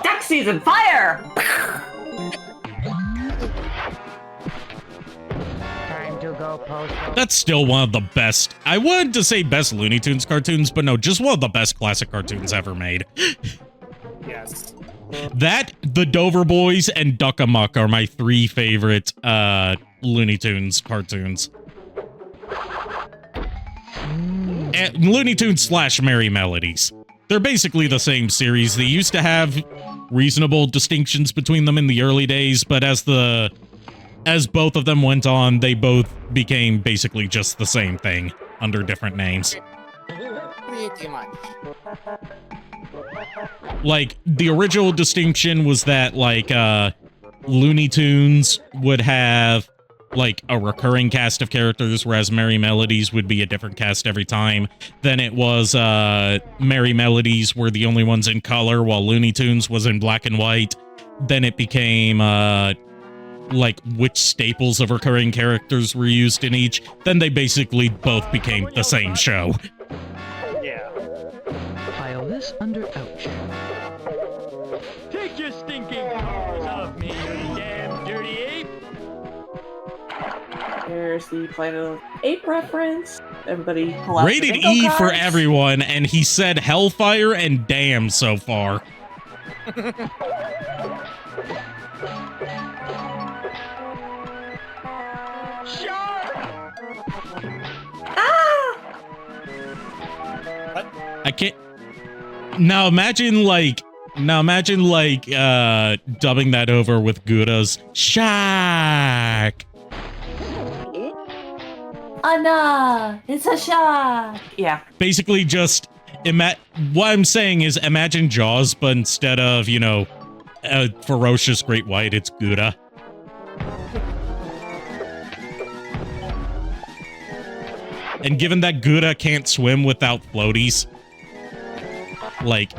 Duck season, fire! Time to go post. That's still one of the best. I wanted to say best Looney Tunes cartoons, but no, just one of the best classic cartoons ever made. Yes. That, the Dover Boys, and Duck Amuck are my 3 favorite Looney Tunes cartoons. And Looney Tunes / Merry Melodies. They're basically the same series. They used to have reasonable distinctions between them in the early days, but as both of them went on, they both became basically just the same thing under different names. Pretty much. Like, the original distinction was that, like, Looney Tunes would have, like, a recurring cast of characters, whereas Merry Melodies would be a different cast every time. Then it was, Merry Melodies were the only ones in color, while Looney Tunes was in black and white. Then it became, like which staples of recurring characters were used in each, then they basically both became the same show. Yeah. File this under ouch. Take your stinking paws off me, you damn dirty ape! Here's the Planet of the Ape reference. Everybody pull out Rated the bingo E for cards. everyone, and he said Hellfire and damn so far. I can't. Now imagine dubbing that over with Gouda's Shack. Anna, it's a shark. Yeah. Basically, just what I'm saying is imagine Jaws, but instead of a ferocious great white, it's Gouda. And given that Gouda can't swim without floaties, like,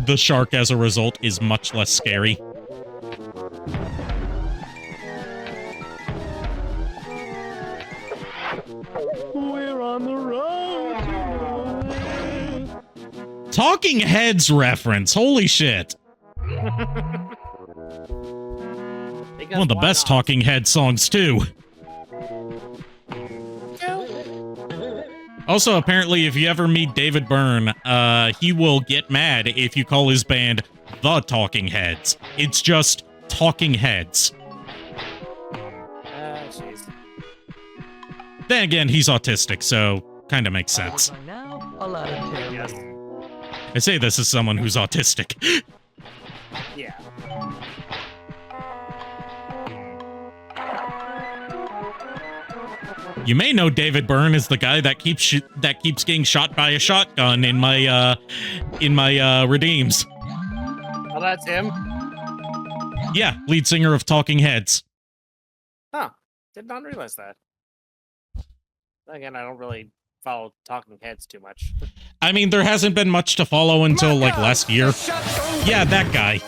the shark as a result is much less scary. We're on the road. Talking Heads reference, holy shit. One of the best Talking Head songs, too. Also, apparently, if you ever meet David Byrne, he will get mad if you call his band The Talking Heads. It's just Talking Heads. Jeez. Then again, he's autistic, so kind of makes sense. Now, a lot of tail. Yes. I say this as someone who's autistic. Yeah. You may know David Byrne is the guy that keeps getting shot by a shotgun in my redeems. Oh, that's him? Yeah, lead singer of Talking Heads. Huh. Did not realize that. Again, I don't really follow Talking Heads too much. I mean, there hasn't been much to follow until, like, last year. Yeah, that guy.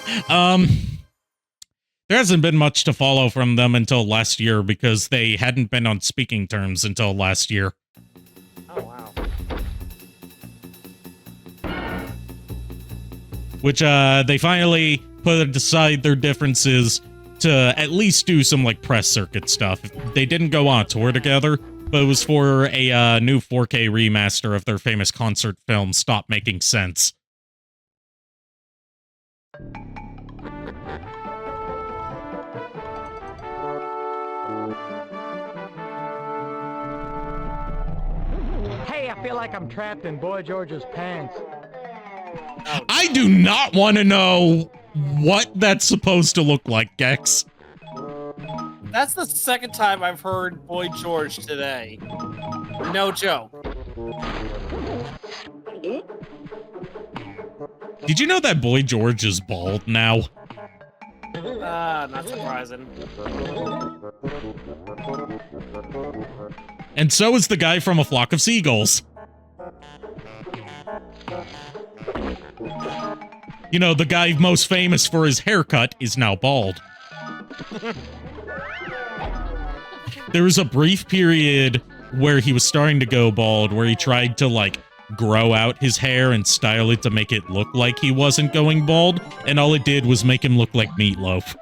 There hasn't been much to follow from them until last year because they hadn't been on speaking terms until last year. Oh, wow. Which, they finally put aside their differences to at least do some, like, press circuit stuff. They didn't go on tour together, but it was for a new 4K remaster of their famous concert film, Stop Making Sense. Hey, I feel like I'm trapped in Boy George's pants. I do not want to know what that's supposed to look like, Gex. That's the second time I've heard Boy George today. No joke. Did you know that Boy George is bald now? Not surprising. And so is the guy from A Flock of Seagulls. You know, the guy most famous for his haircut is now bald. There was a brief period where he was starting to go bald, where he tried to, like, grow out his hair and style it to make it look like he wasn't going bald, and all it did was make him look like Meatloaf.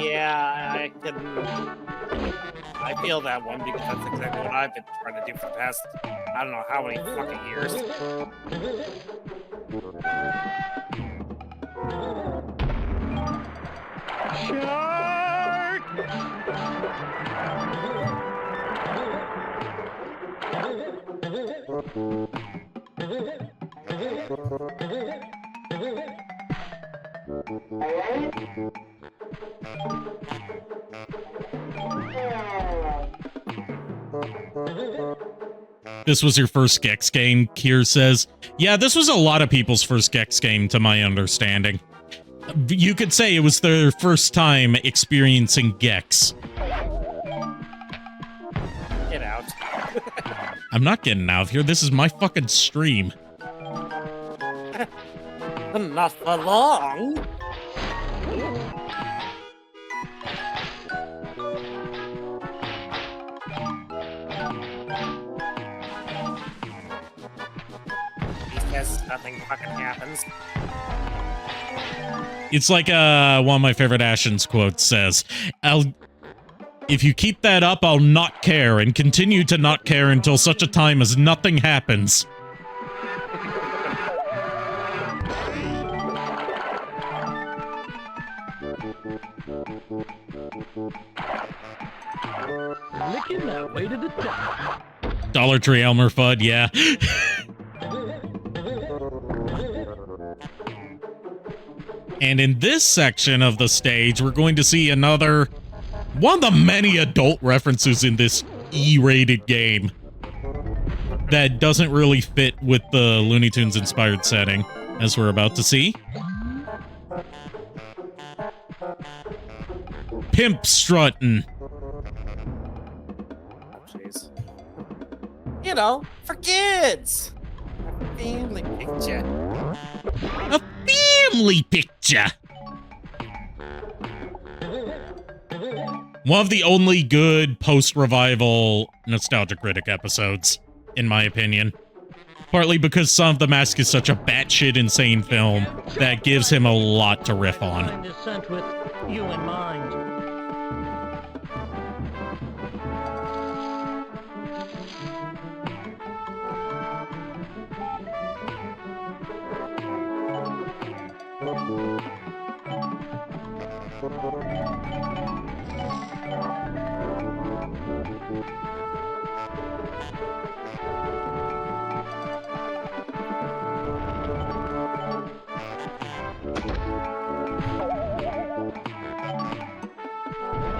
Yeah, I feel that one because that's exactly what I've been trying to do for the past, I don't know how many fucking years. Shark! This was your first Gex game, Kier says. Yeah, this was a lot of people's first Gex game, to my understanding. You could say it was their first time experiencing Gex. Get out. I'm not getting out of here. This is my fucking stream. Not for long. nothing fucking happens. It's like one of my favorite Ashens quotes says, if you keep that up, I'll not care and continue to not care until such a time as nothing happens. Licking that way to the top. Dollar Tree Elmer Fudd, yeah. And in this section of the stage, we're going to see another one of the many adult references in this E-rated game that doesn't really fit with the Looney Tunes inspired setting, as we're about to see. Pimp strutting. Jeez. You know, for kids. Family picture. A family picture. One of the only good post-revival Nostalgia Critic episodes, in my opinion. Partly because Son of the Mask is such a batshit insane film that gives him a lot to riff on. Descent with you in mind.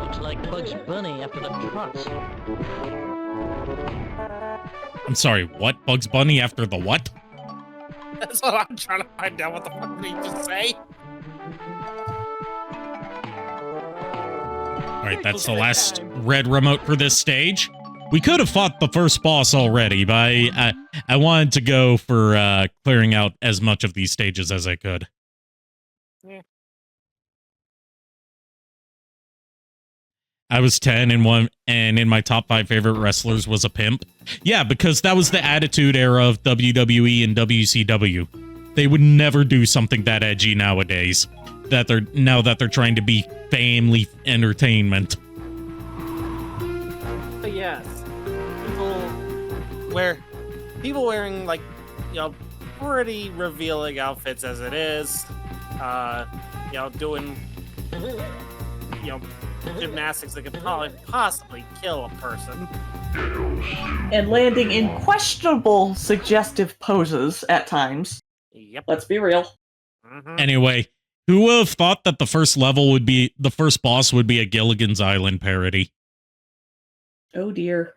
Looks like Bugs Bunny after the trucks. I'm sorry, what? Bugs Bunny after the what? That's what I'm trying to find out. What the fuck did he just say? Alright, that's the last red remote for this stage. We could have fought the first boss already, but I wanted to go for clearing out as much of these stages as I could. Yeah. I was 10 and in my top 5 favorite wrestlers was a pimp. Yeah, because that was the Attitude Era of WWE and WCW. They would never do something that edgy nowadays. Now that they're trying to be family entertainment. But yes, people wearing like, you know, pretty revealing outfits as it is. You know, doing, you know, gymnastics that could probably possibly kill a person. And landing in questionable suggestive poses at times. Yep. Let's be real. Mm-hmm. Anyway, who would have thought that the first boss would be a Gilligan's Island parody? Oh dear.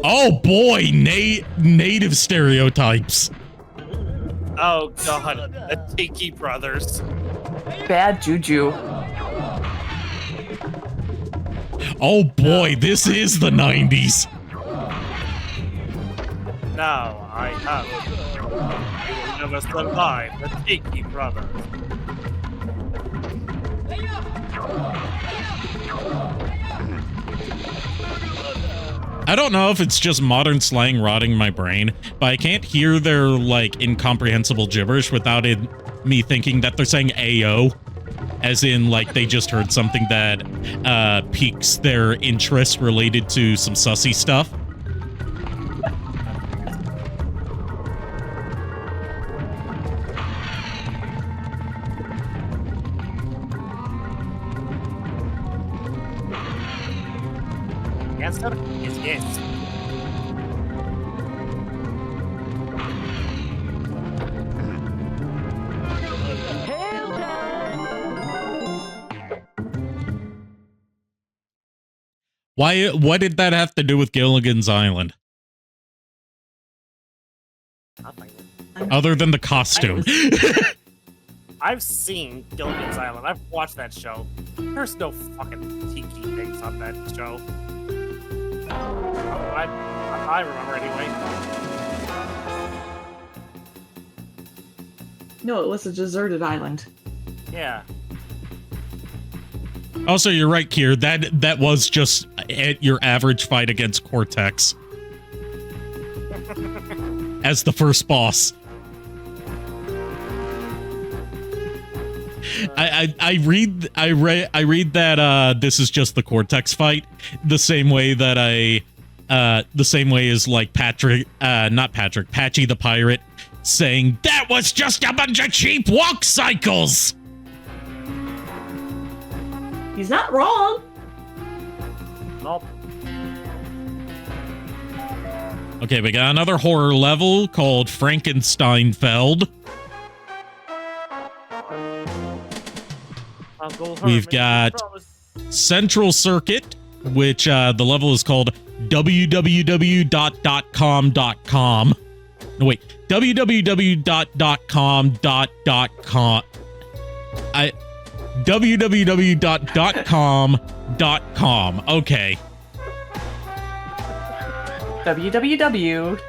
Oh boy, native stereotypes. Oh god, the Tiki Brothers. Bad juju. Oh boy, this is the 90s. Now I have. You will never survive the Tiki Brothers. I don't know if it's just modern slang rotting my brain, but I can't hear their, like, incomprehensible gibberish without me thinking that they're saying AO. As in, like, they just heard something that piques their interest related to some sussy stuff. Answer is yes. What did that have to do with Gilligan's Island? Nothing. Other than the costume. I've seen Gilligan's Island. I've watched that show. There's no fucking tiki things on that show. I remember anyway. No, it was a deserted island. Yeah. Also, you're right, Kier. That was just your average fight against Cortex as the first boss. I read that this is just the Cortex fight, the same way as like Patchy the pirate saying that was just a bunch of cheap walk cycles. He's not wrong. Nope. Okay, we got another horror level called Frankensteinfeld. We've got Central Circuit, which the level is called www.com.com. No, wait. www.com.com. www.com.com. Okay. www.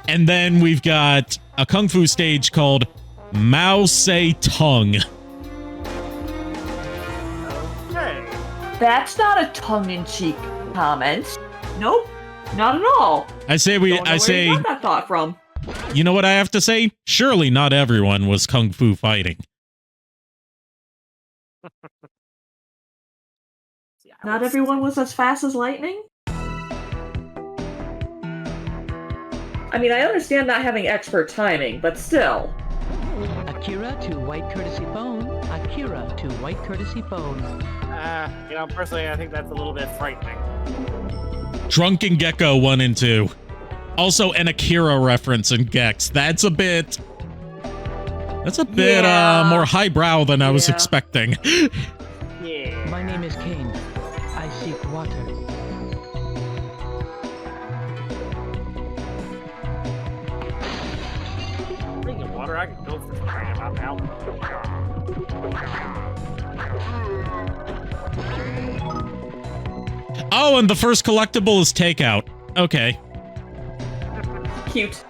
And then we've got a kung fu stage called Mao Se Tung. Okay. That's not a tongue-in-cheek comment. Nope, not at all. I say Where you got that thought from? You know what I have to say? Surely not everyone was kung fu fighting. Not everyone was as fast as lightning? I mean, I understand not having expert timing, but still. Akira to white courtesy phone. Akira to white courtesy phone. Personally, I think that's a little bit frightening. Drunken Gecko 1 and 2. Also an Akira reference in Gex. That's a bit more highbrow than I was expecting. Yeah. My name is Kane. I seek water. Drinking water, I can go for crying out now. Oh, and the first collectible is takeout. Okay. Cute.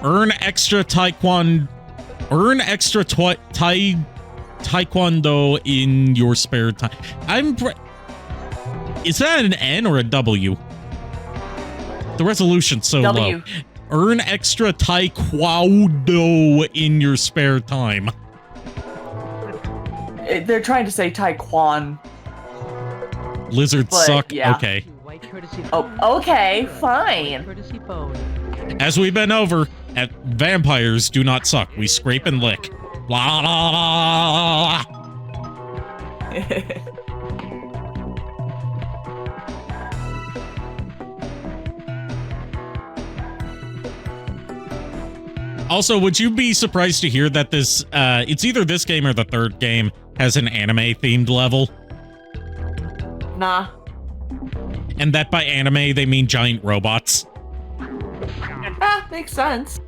Earn extra taekwondo in your spare time. Is that an N or a W? The resolution's so W. low. Earn extra taekwondo in your spare time. They're trying to say Taekwon. Lizards But, suck. yeah. Okay. Oh, okay, fine. As we've been over, vampires do not suck. We scrape and lick. Blah, blah, blah, blah. Also, would you be surprised to hear that this, it's either this game or the third game has an anime-themed level? Nah. And that by anime, they mean giant robots. Ah, makes sense.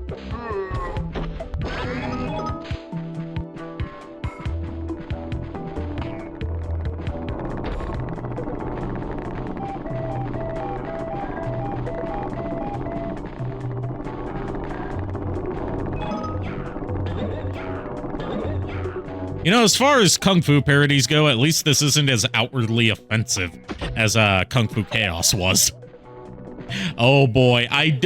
You know, as far as Kung Fu parodies go, at least this isn't as outwardly offensive as Kung Fu Chaos was. Oh boy, I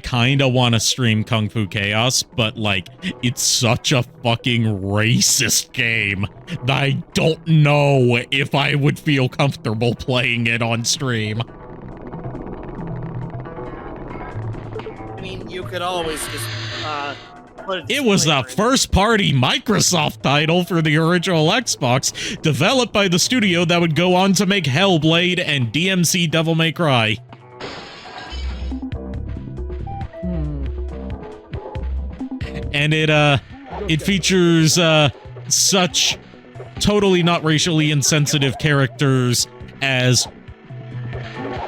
kind of want to stream Kung Fu Chaos, but like, it's such a fucking racist game that I don't know if I would feel comfortable playing it on stream. I mean, you could always just, It was a first-party Microsoft title for the original Xbox, developed by the studio that would go on to make Hellblade and DMC Devil May Cry. And it features such totally not racially insensitive characters as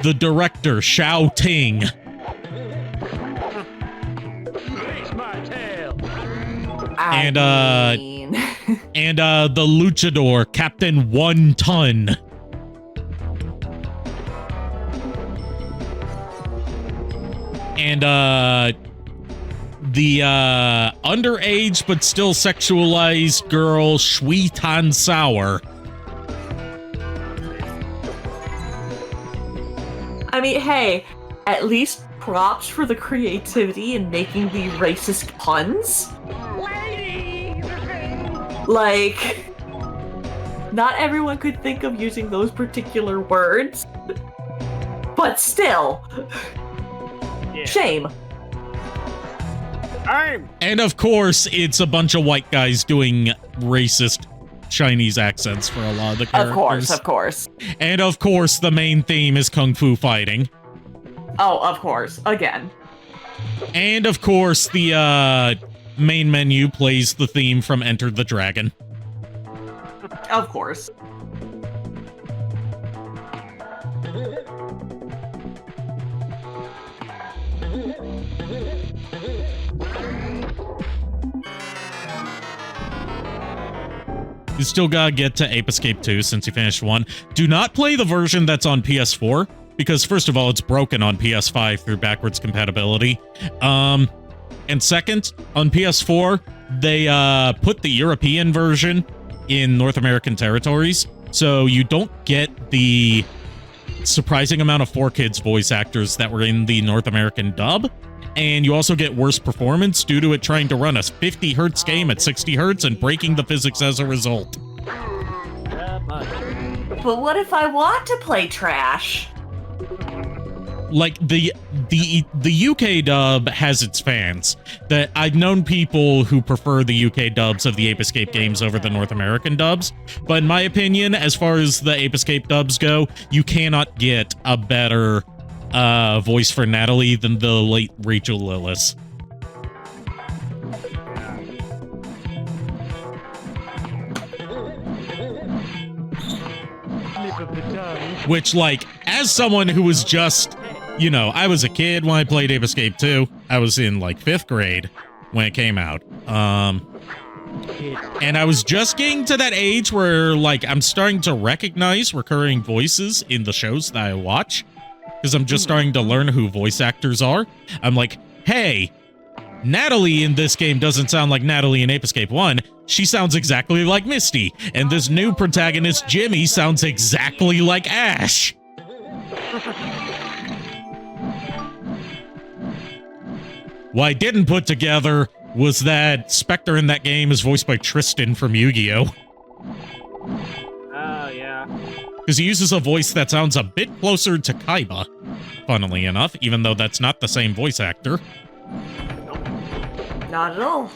the director, Shao Ting. And and the luchador, Captain One Ton. And the underage but still sexualized girl Shui Tan Sour. I mean, hey, at least props for the creativity in making the racist puns. Like, not everyone could think of using those particular words, but still, shame. And of course, it's a bunch of white guys doing racist Chinese accents for a lot of the characters. Of course. And of course, the main theme is kung fu fighting. Oh, of course. Again. And of course, the main menu plays the theme from Enter the Dragon. Of course. You still gotta get to Ape Escape 2 since you finished 1. Do not play the version that's on PS4, because first of all, it's broken on PS5 through backwards compatibility. And second, on PS4, they put the European version in North American territories, so you don't get the surprising amount of 4Kids voice actors that were in the North American dub, and you also get worse performance due to it trying to run a 50 hertz game at 60 hertz and breaking the physics as a result. But what if I want to play trash? Like, the UK dub has its fans. That I've known people who prefer the UK dubs of the Ape Escape games over the North American dubs, but in my opinion, as far as the Ape Escape dubs go, you cannot get a better voice for Natalie than the late Rachel Lillis. Which, like, as someone who was just, you know, I was a kid when I played Ape Escape 2. I was in, like, 5th grade when it came out. And I was just getting to that age where, like, I'm starting to recognize recurring voices in the shows that I watch. Because I'm just starting to learn who voice actors are. I'm like, hey, Natalie in this game doesn't sound like Natalie in Ape Escape 1. She sounds exactly like Misty. And this new protagonist, Jimmy, sounds exactly like Ash. What I didn't put together was that Spectre in that game is voiced by Tristan from Yu-Gi-Oh! Oh, yeah. Because he uses a voice that sounds a bit closer to Kaiba, funnily enough, even though that's not the same voice actor. Not at all.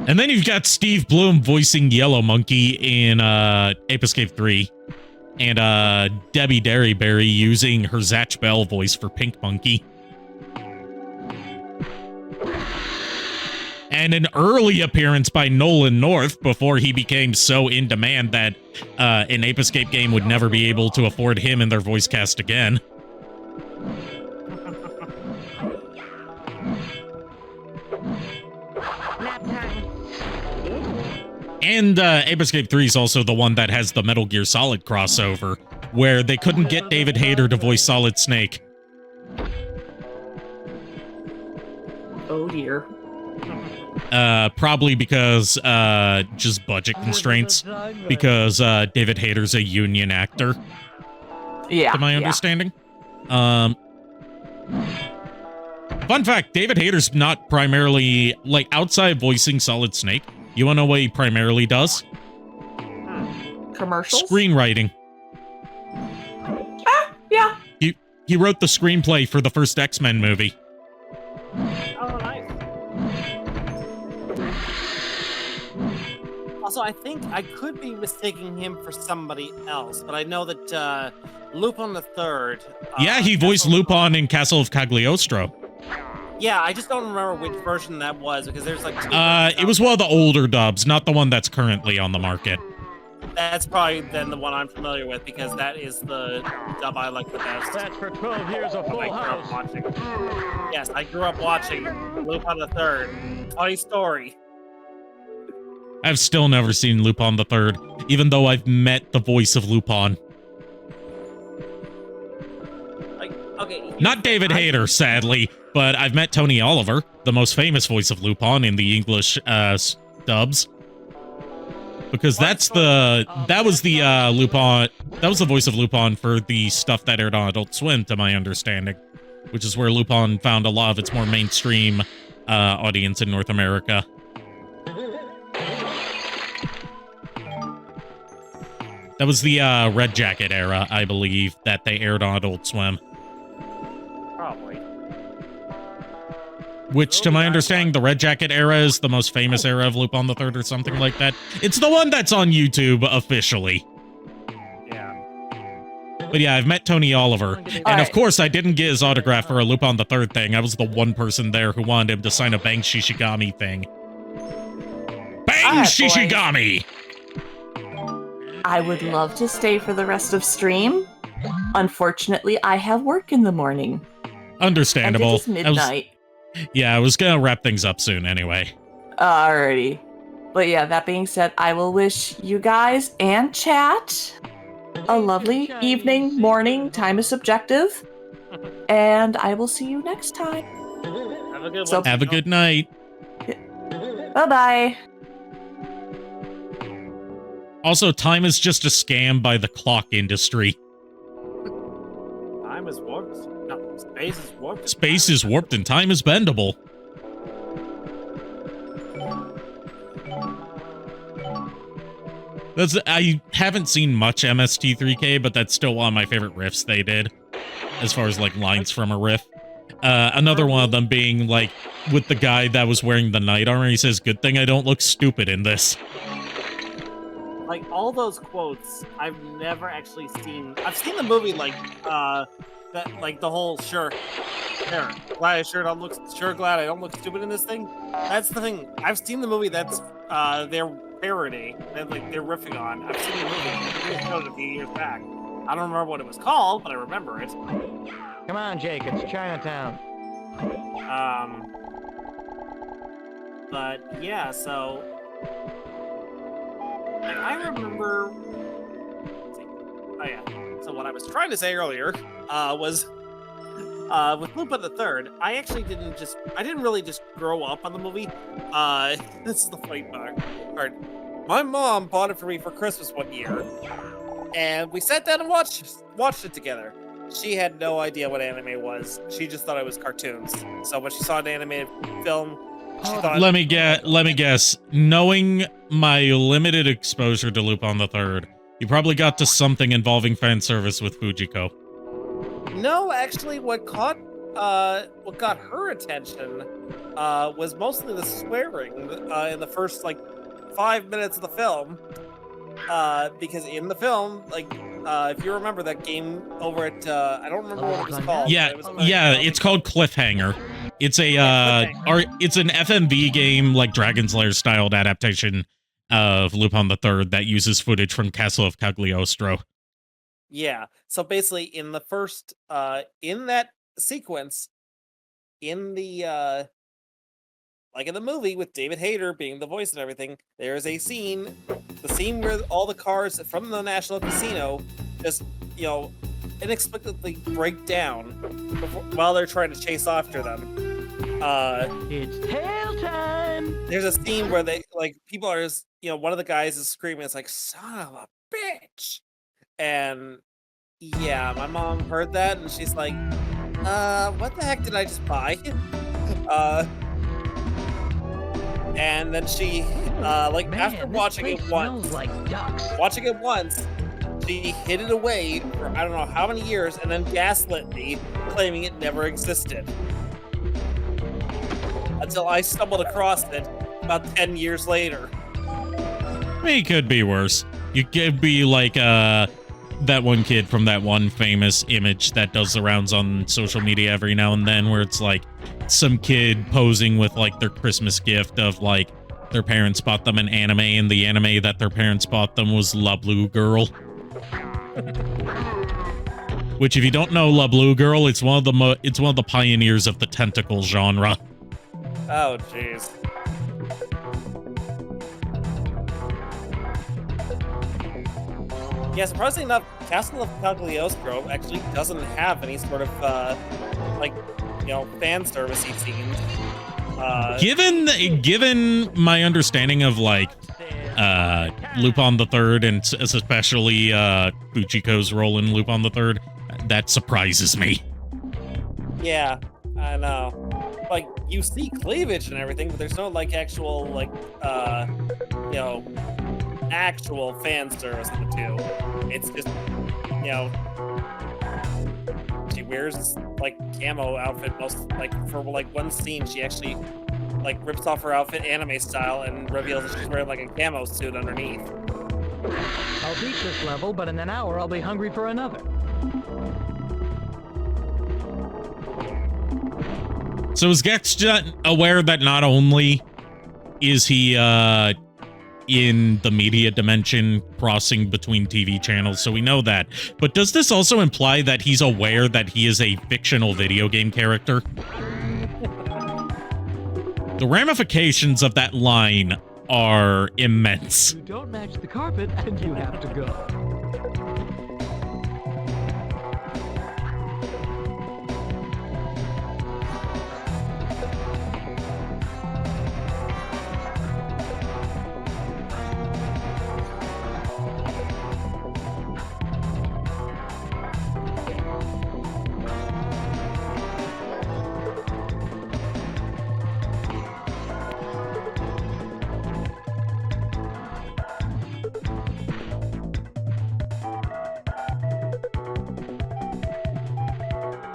And then you've got Steve Bloom voicing Yellow Monkey in Ape Escape 3. And Debbie Derryberry using her Zatch Bell voice for Pink Monkey. And an early appearance by Nolan North before he became so in demand that an Ape Escape game would never be able to afford him in their voice cast again. And Ape Escape 3 is also the one that has the Metal Gear Solid crossover, where they couldn't get David Hayter to voice Solid Snake. Oh dear. Probably because just budget constraints, because David Hayter's a union actor. Yeah. To my understanding. Fun fact, David Hayter's not primarily, like, outside voicing Solid Snake. You wanna know what he primarily does? Commercials? Screenwriting. Yeah. He wrote the screenplay for the first X-Men movie. Oh, nice. Also, I think I could be mistaking him for somebody else, but I know that Lupin the Third. Yeah, he voiced Lupin in Castle of Cagliostro. Yeah, I just don't remember which version that was, because there's like two it was one of the older dubs, not the one that's currently on the market. That's probably then the one I'm familiar with, because that is the dub I like the best. That's for 12 years of Full House. Yes, I grew up watching Lupin the Third. Funny story. I've still never seen Lupin the Third, even though I've met the voice of Lupin. Okay. Not David Hayter, sadly, but I've met Tony Oliver, the most famous voice of Lupin in the English dubs. Because that was the Lupin, that was the voice of Lupin for the stuff that aired on Adult Swim, to my understanding, which is where Lupin found a lot of its more mainstream audience in North America. That was the Red Jacket era, I believe, that they aired on Adult Swim. Probably. Which, to my understanding, the Red Jacket era is the most famous era of Lupin the Third or something like that. It's the one that's on YouTube officially. Yeah. But yeah, I've met Tony Oliver. And of course, I didn't get his autograph for a Lupin the Third thing. I was the one person there who wanted him to sign a Bang Shishigami thing. Bang Shishigami! I would love to stay for the rest of stream. Unfortunately, I have work in the morning. Understandable. And it is midnight. I was gonna wrap things up soon anyway. Alrighty. But yeah, that being said, I will wish you guys and chat a lovely evening, morning. Time is subjective. And I will see you next time. Have a good one. Have a good night. Bye-bye. Also, time is just a scam by the clock industry. Time is warped. No, space is warped. Space is warped and time is bendable. I haven't seen much MST3K, but that's still one of my favorite riffs they did, as far as like lines from a riff. Another one of them being like with the guy that was wearing the knight armor. He says, "Good thing I don't look stupid in this." Like all those quotes, I've never actually seen. I've seen the movie, like that, like the whole glad I glad I don't look stupid in this thing. That's the thing. I've seen the movie. That's their parody that like they're riffing on. I've seen the movie. They showed it a few years back. I don't remember what it was called, but I remember it. Come on, Jake. It's Chinatown. But yeah, so. And I remember. Oh yeah. So what I was trying to say earlier was with Lupin the Third. I actually didn't really just grow up on the movie. This is the funny part. My mom bought it for me for Christmas one year, and we sat down and watched it together. She had no idea what anime was. She just thought it was cartoons. So when she saw an animated film. Let me guess. Knowing my limited exposure to Lupin the Third, you probably got to something involving fan service with Fujiko. No, actually, what got her attention was mostly the swearing in the first 5 minutes of the film. Because in the film, if you remember that game over at I don't remember what it was called. It's called Cliffhanger. It's it's an FMV game, like Dragon Slayer styled adaptation of Lupin the Third that uses footage from Castle of Cagliostro. Yeah. So basically, in the first, in that sequence, in the in the movie with David Hayter being the voice and everything, there's a scene, the scene where all the cars from the National Casino just, inexplicably break down while they're trying to chase after them. It's tail time. There's a scene where they people are just, one of the guys is screaming. It's like, son of a bitch. And yeah, my mom heard that and she's like, what the heck did I just buy? And then she, after watching it once, she hid it away for I don't know how many years and then gaslit me, claiming it never existed. Until I stumbled across it about 10 years later. It could be worse. You could be like that one kid from that one famous image that does the rounds on social media every now and then, where it's like some kid posing with their Christmas gift of their parents bought them an anime, and the anime that their parents bought them was La Blue Girl. Which, if you don't know La Blue Girl, it's one of the pioneers of the tentacle genre. Oh, jeez. Yeah, surprisingly enough, Castle of Cagliostro actually doesn't have any sort of like, you know, fan servicey scenes. Given my understanding of like Lupin the Third and especially Fujiko's role in Lupin the Third, that surprises me. Yeah, I know. Like, you see cleavage and everything, but there's no like actual like you know, actual fan service in the two. It's just, you know, she wears like camo outfit most, like for like one scene she actually like rips off her outfit anime style and reveals that she's wearing like a camo suit underneath. I'll beat this level, but in an hour I'll be hungry for another. So is Gex aware that not only is he in the media dimension crossing between TV channels, so we know that, but does this also imply that he's aware that he is a fictional video game character? The ramifications of that line are immense. You don't match the carpet and you have to go.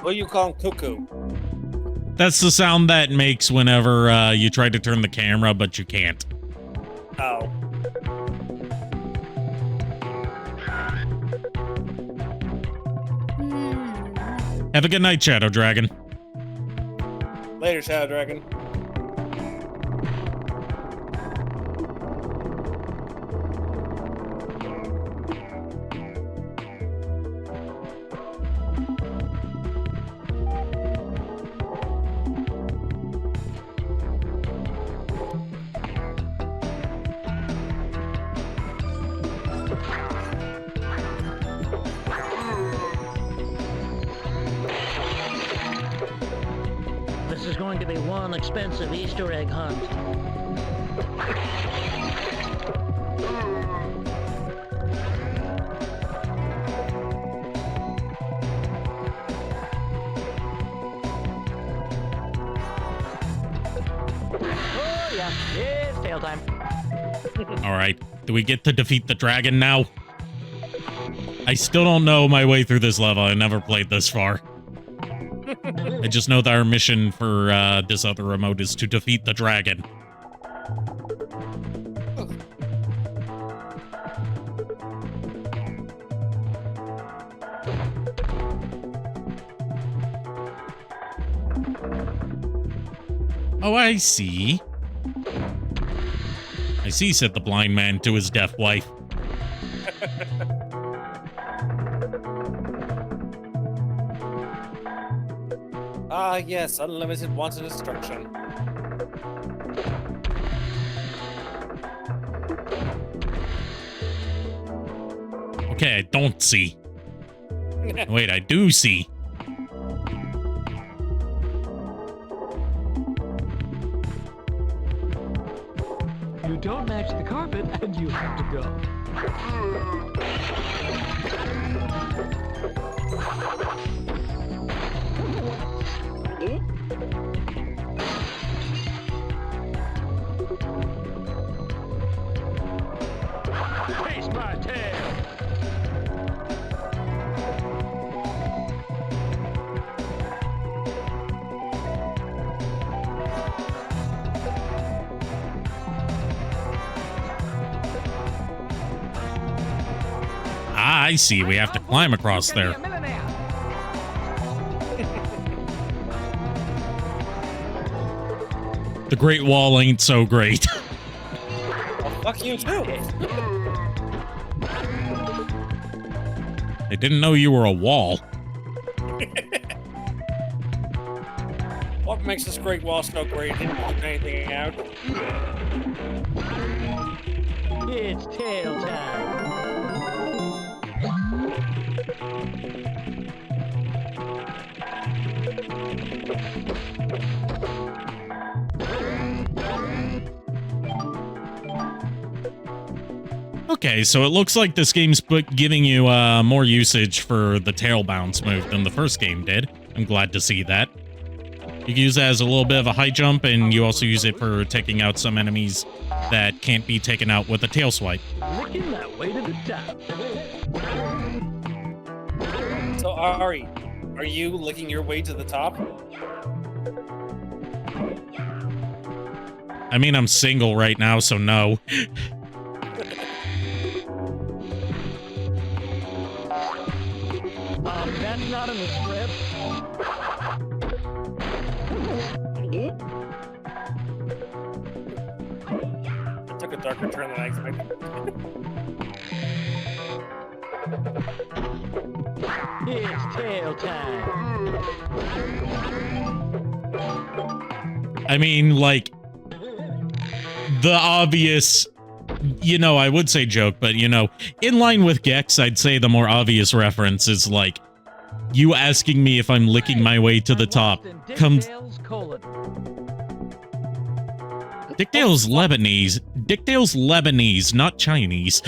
What do you call cuckoo? That's the sound that makes whenever you try to turn the camera, but you can't. Oh. Have a good night, Shadow Dragon. Later, Shadow Dragon. This is going to be one expensive Easter egg hunt. Oh yeah, it's tail time. All right. Do we get to defeat the dragon now? I still don't know my way through this level. I never played this far. I just know that our mission for this other remote is to defeat the dragon. Oh, I see. I see, said the blind man to his deaf wife. Ah, yes, unlimited wanton destruction. Okay, I don't see. Wait, I do see. You don't match the carpet and you have to go. Face my tail! Ah, I see. We have to climb across there. The Great Wall ain't so great. Well, fuck you too. I didn't know you were a wall. What makes this Great Wall so great? Didn't keep anything out. It's tail time. Okay, so it looks like this game's giving you more usage for the tail bounce move than the first game did. I'm glad to see that. You can use it as a little bit of a high jump, and you also use it for taking out some enemies that can't be taken out with a tail swipe. Licking my way to the top. So, Ari, are you licking your way to the top? I mean, I'm single right now, so no. That's not in the script. It took a darker turn than I expected. It's tail time. I mean, like, the obvious, I would say joke, but, in line with Gex, I'd say the more obvious reference is, like, you asking me if I'm licking my way to the top. Dick Dale's Lebanese. Dick Dale's Lebanese, not Chinese.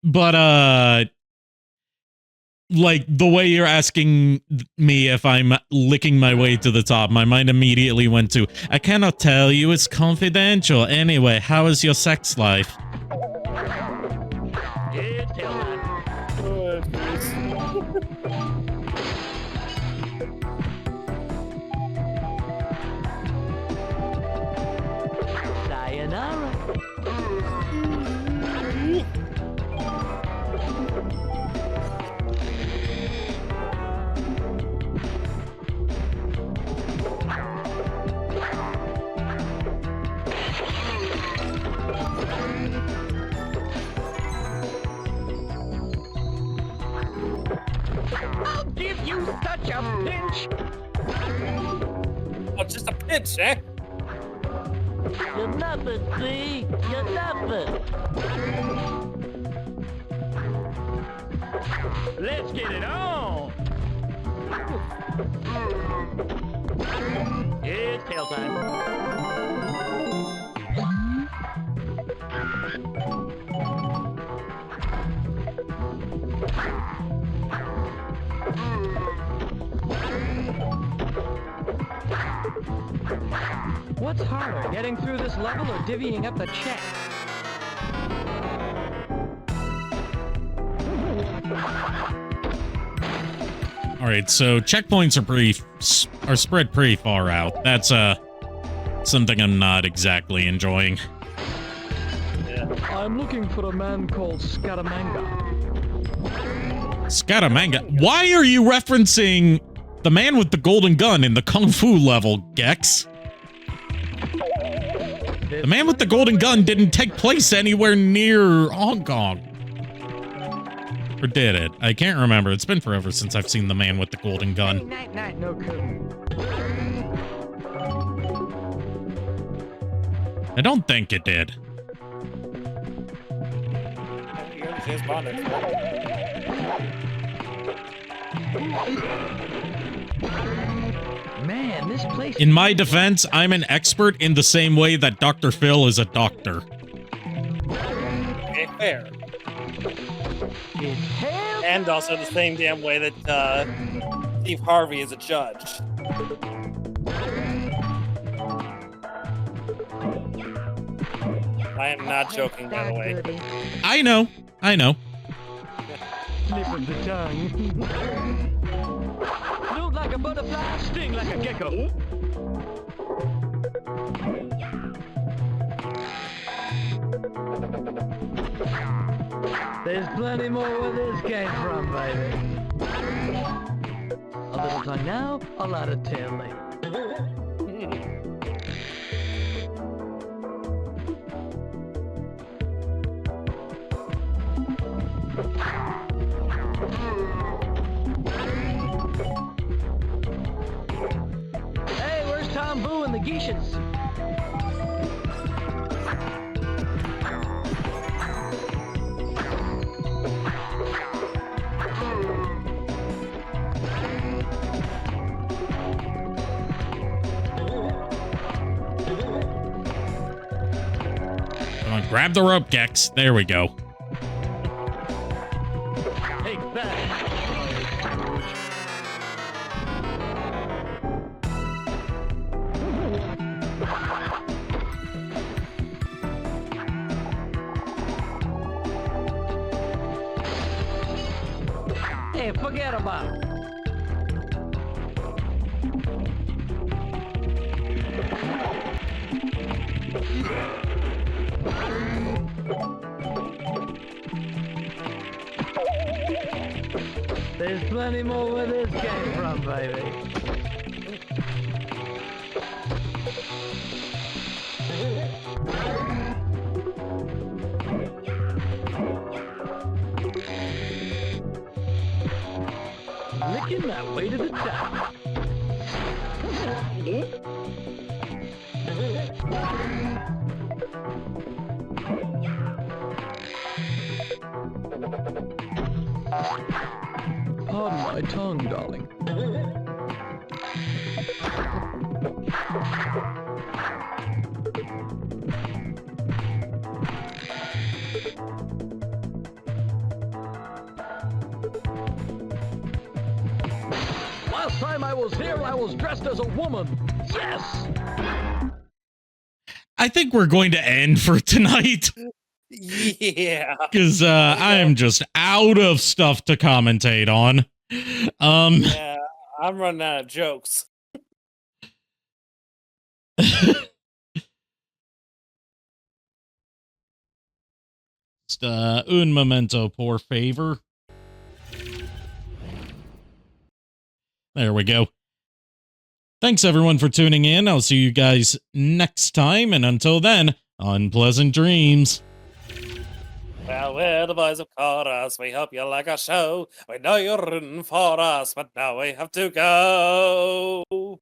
But, like, the way you're asking me if I'm licking my way to the top, my mind immediately went to, I cannot tell you, it's confidential. Anyway, how is your sex life? It's tail time. Oh, jeez. Sayonara. I'll give you such a pinch. Oh, just a pinch, eh? You're nothing, see? You're nothing. Let's get it on. It's tail time. What's harder, getting through this level or divvying up the check? All right, so checkpoints are spread pretty far out. That's something I'm not exactly enjoying. Yeah. I'm looking for a man called Scaramanga. Scaramanga? Why are you referencing the man with the golden gun in the Kung Fu level, Gex? The man with the golden gun didn't take place anywhere near Hong Kong. Or did it? I can't remember. It's been forever since I've seen the man with the golden gun. Night, night, no cooking. I don't think it did. You already say it's bonded. Man, this place... In my defense, I'm an expert in the same way that Dr. Phil is a doctor. Okay, fair. is hell. And also the same damn way that Steve Harvey is a judge. I am not joking, by the way. I know. Slip of the tongue. Float like a butterfly, sting like a gecko. There's plenty more where this came from, baby. A little tongue now, a lot of tail later. Hey, where's Tom Boo and the Geishas? Grab the rope, Gex. There we go. Take that. Hey, forget about it. There's plenty more where this came from, baby. Licking that way to the top. Pardon my tongue, darling. Last time I was here, I was dressed as a woman. Yes! I think we're going to end for tonight. Yeah. Because I am just out of stuff to commentate on. Yeah, I'm running out of jokes. Just un momento, por favor. There we go. Thanks everyone for tuning in. I'll see you guys next time, and until then, unpleasant dreams. Well, we're the boys of chorus. We hope you like our show. We know you're rooting for us, but now we have to go.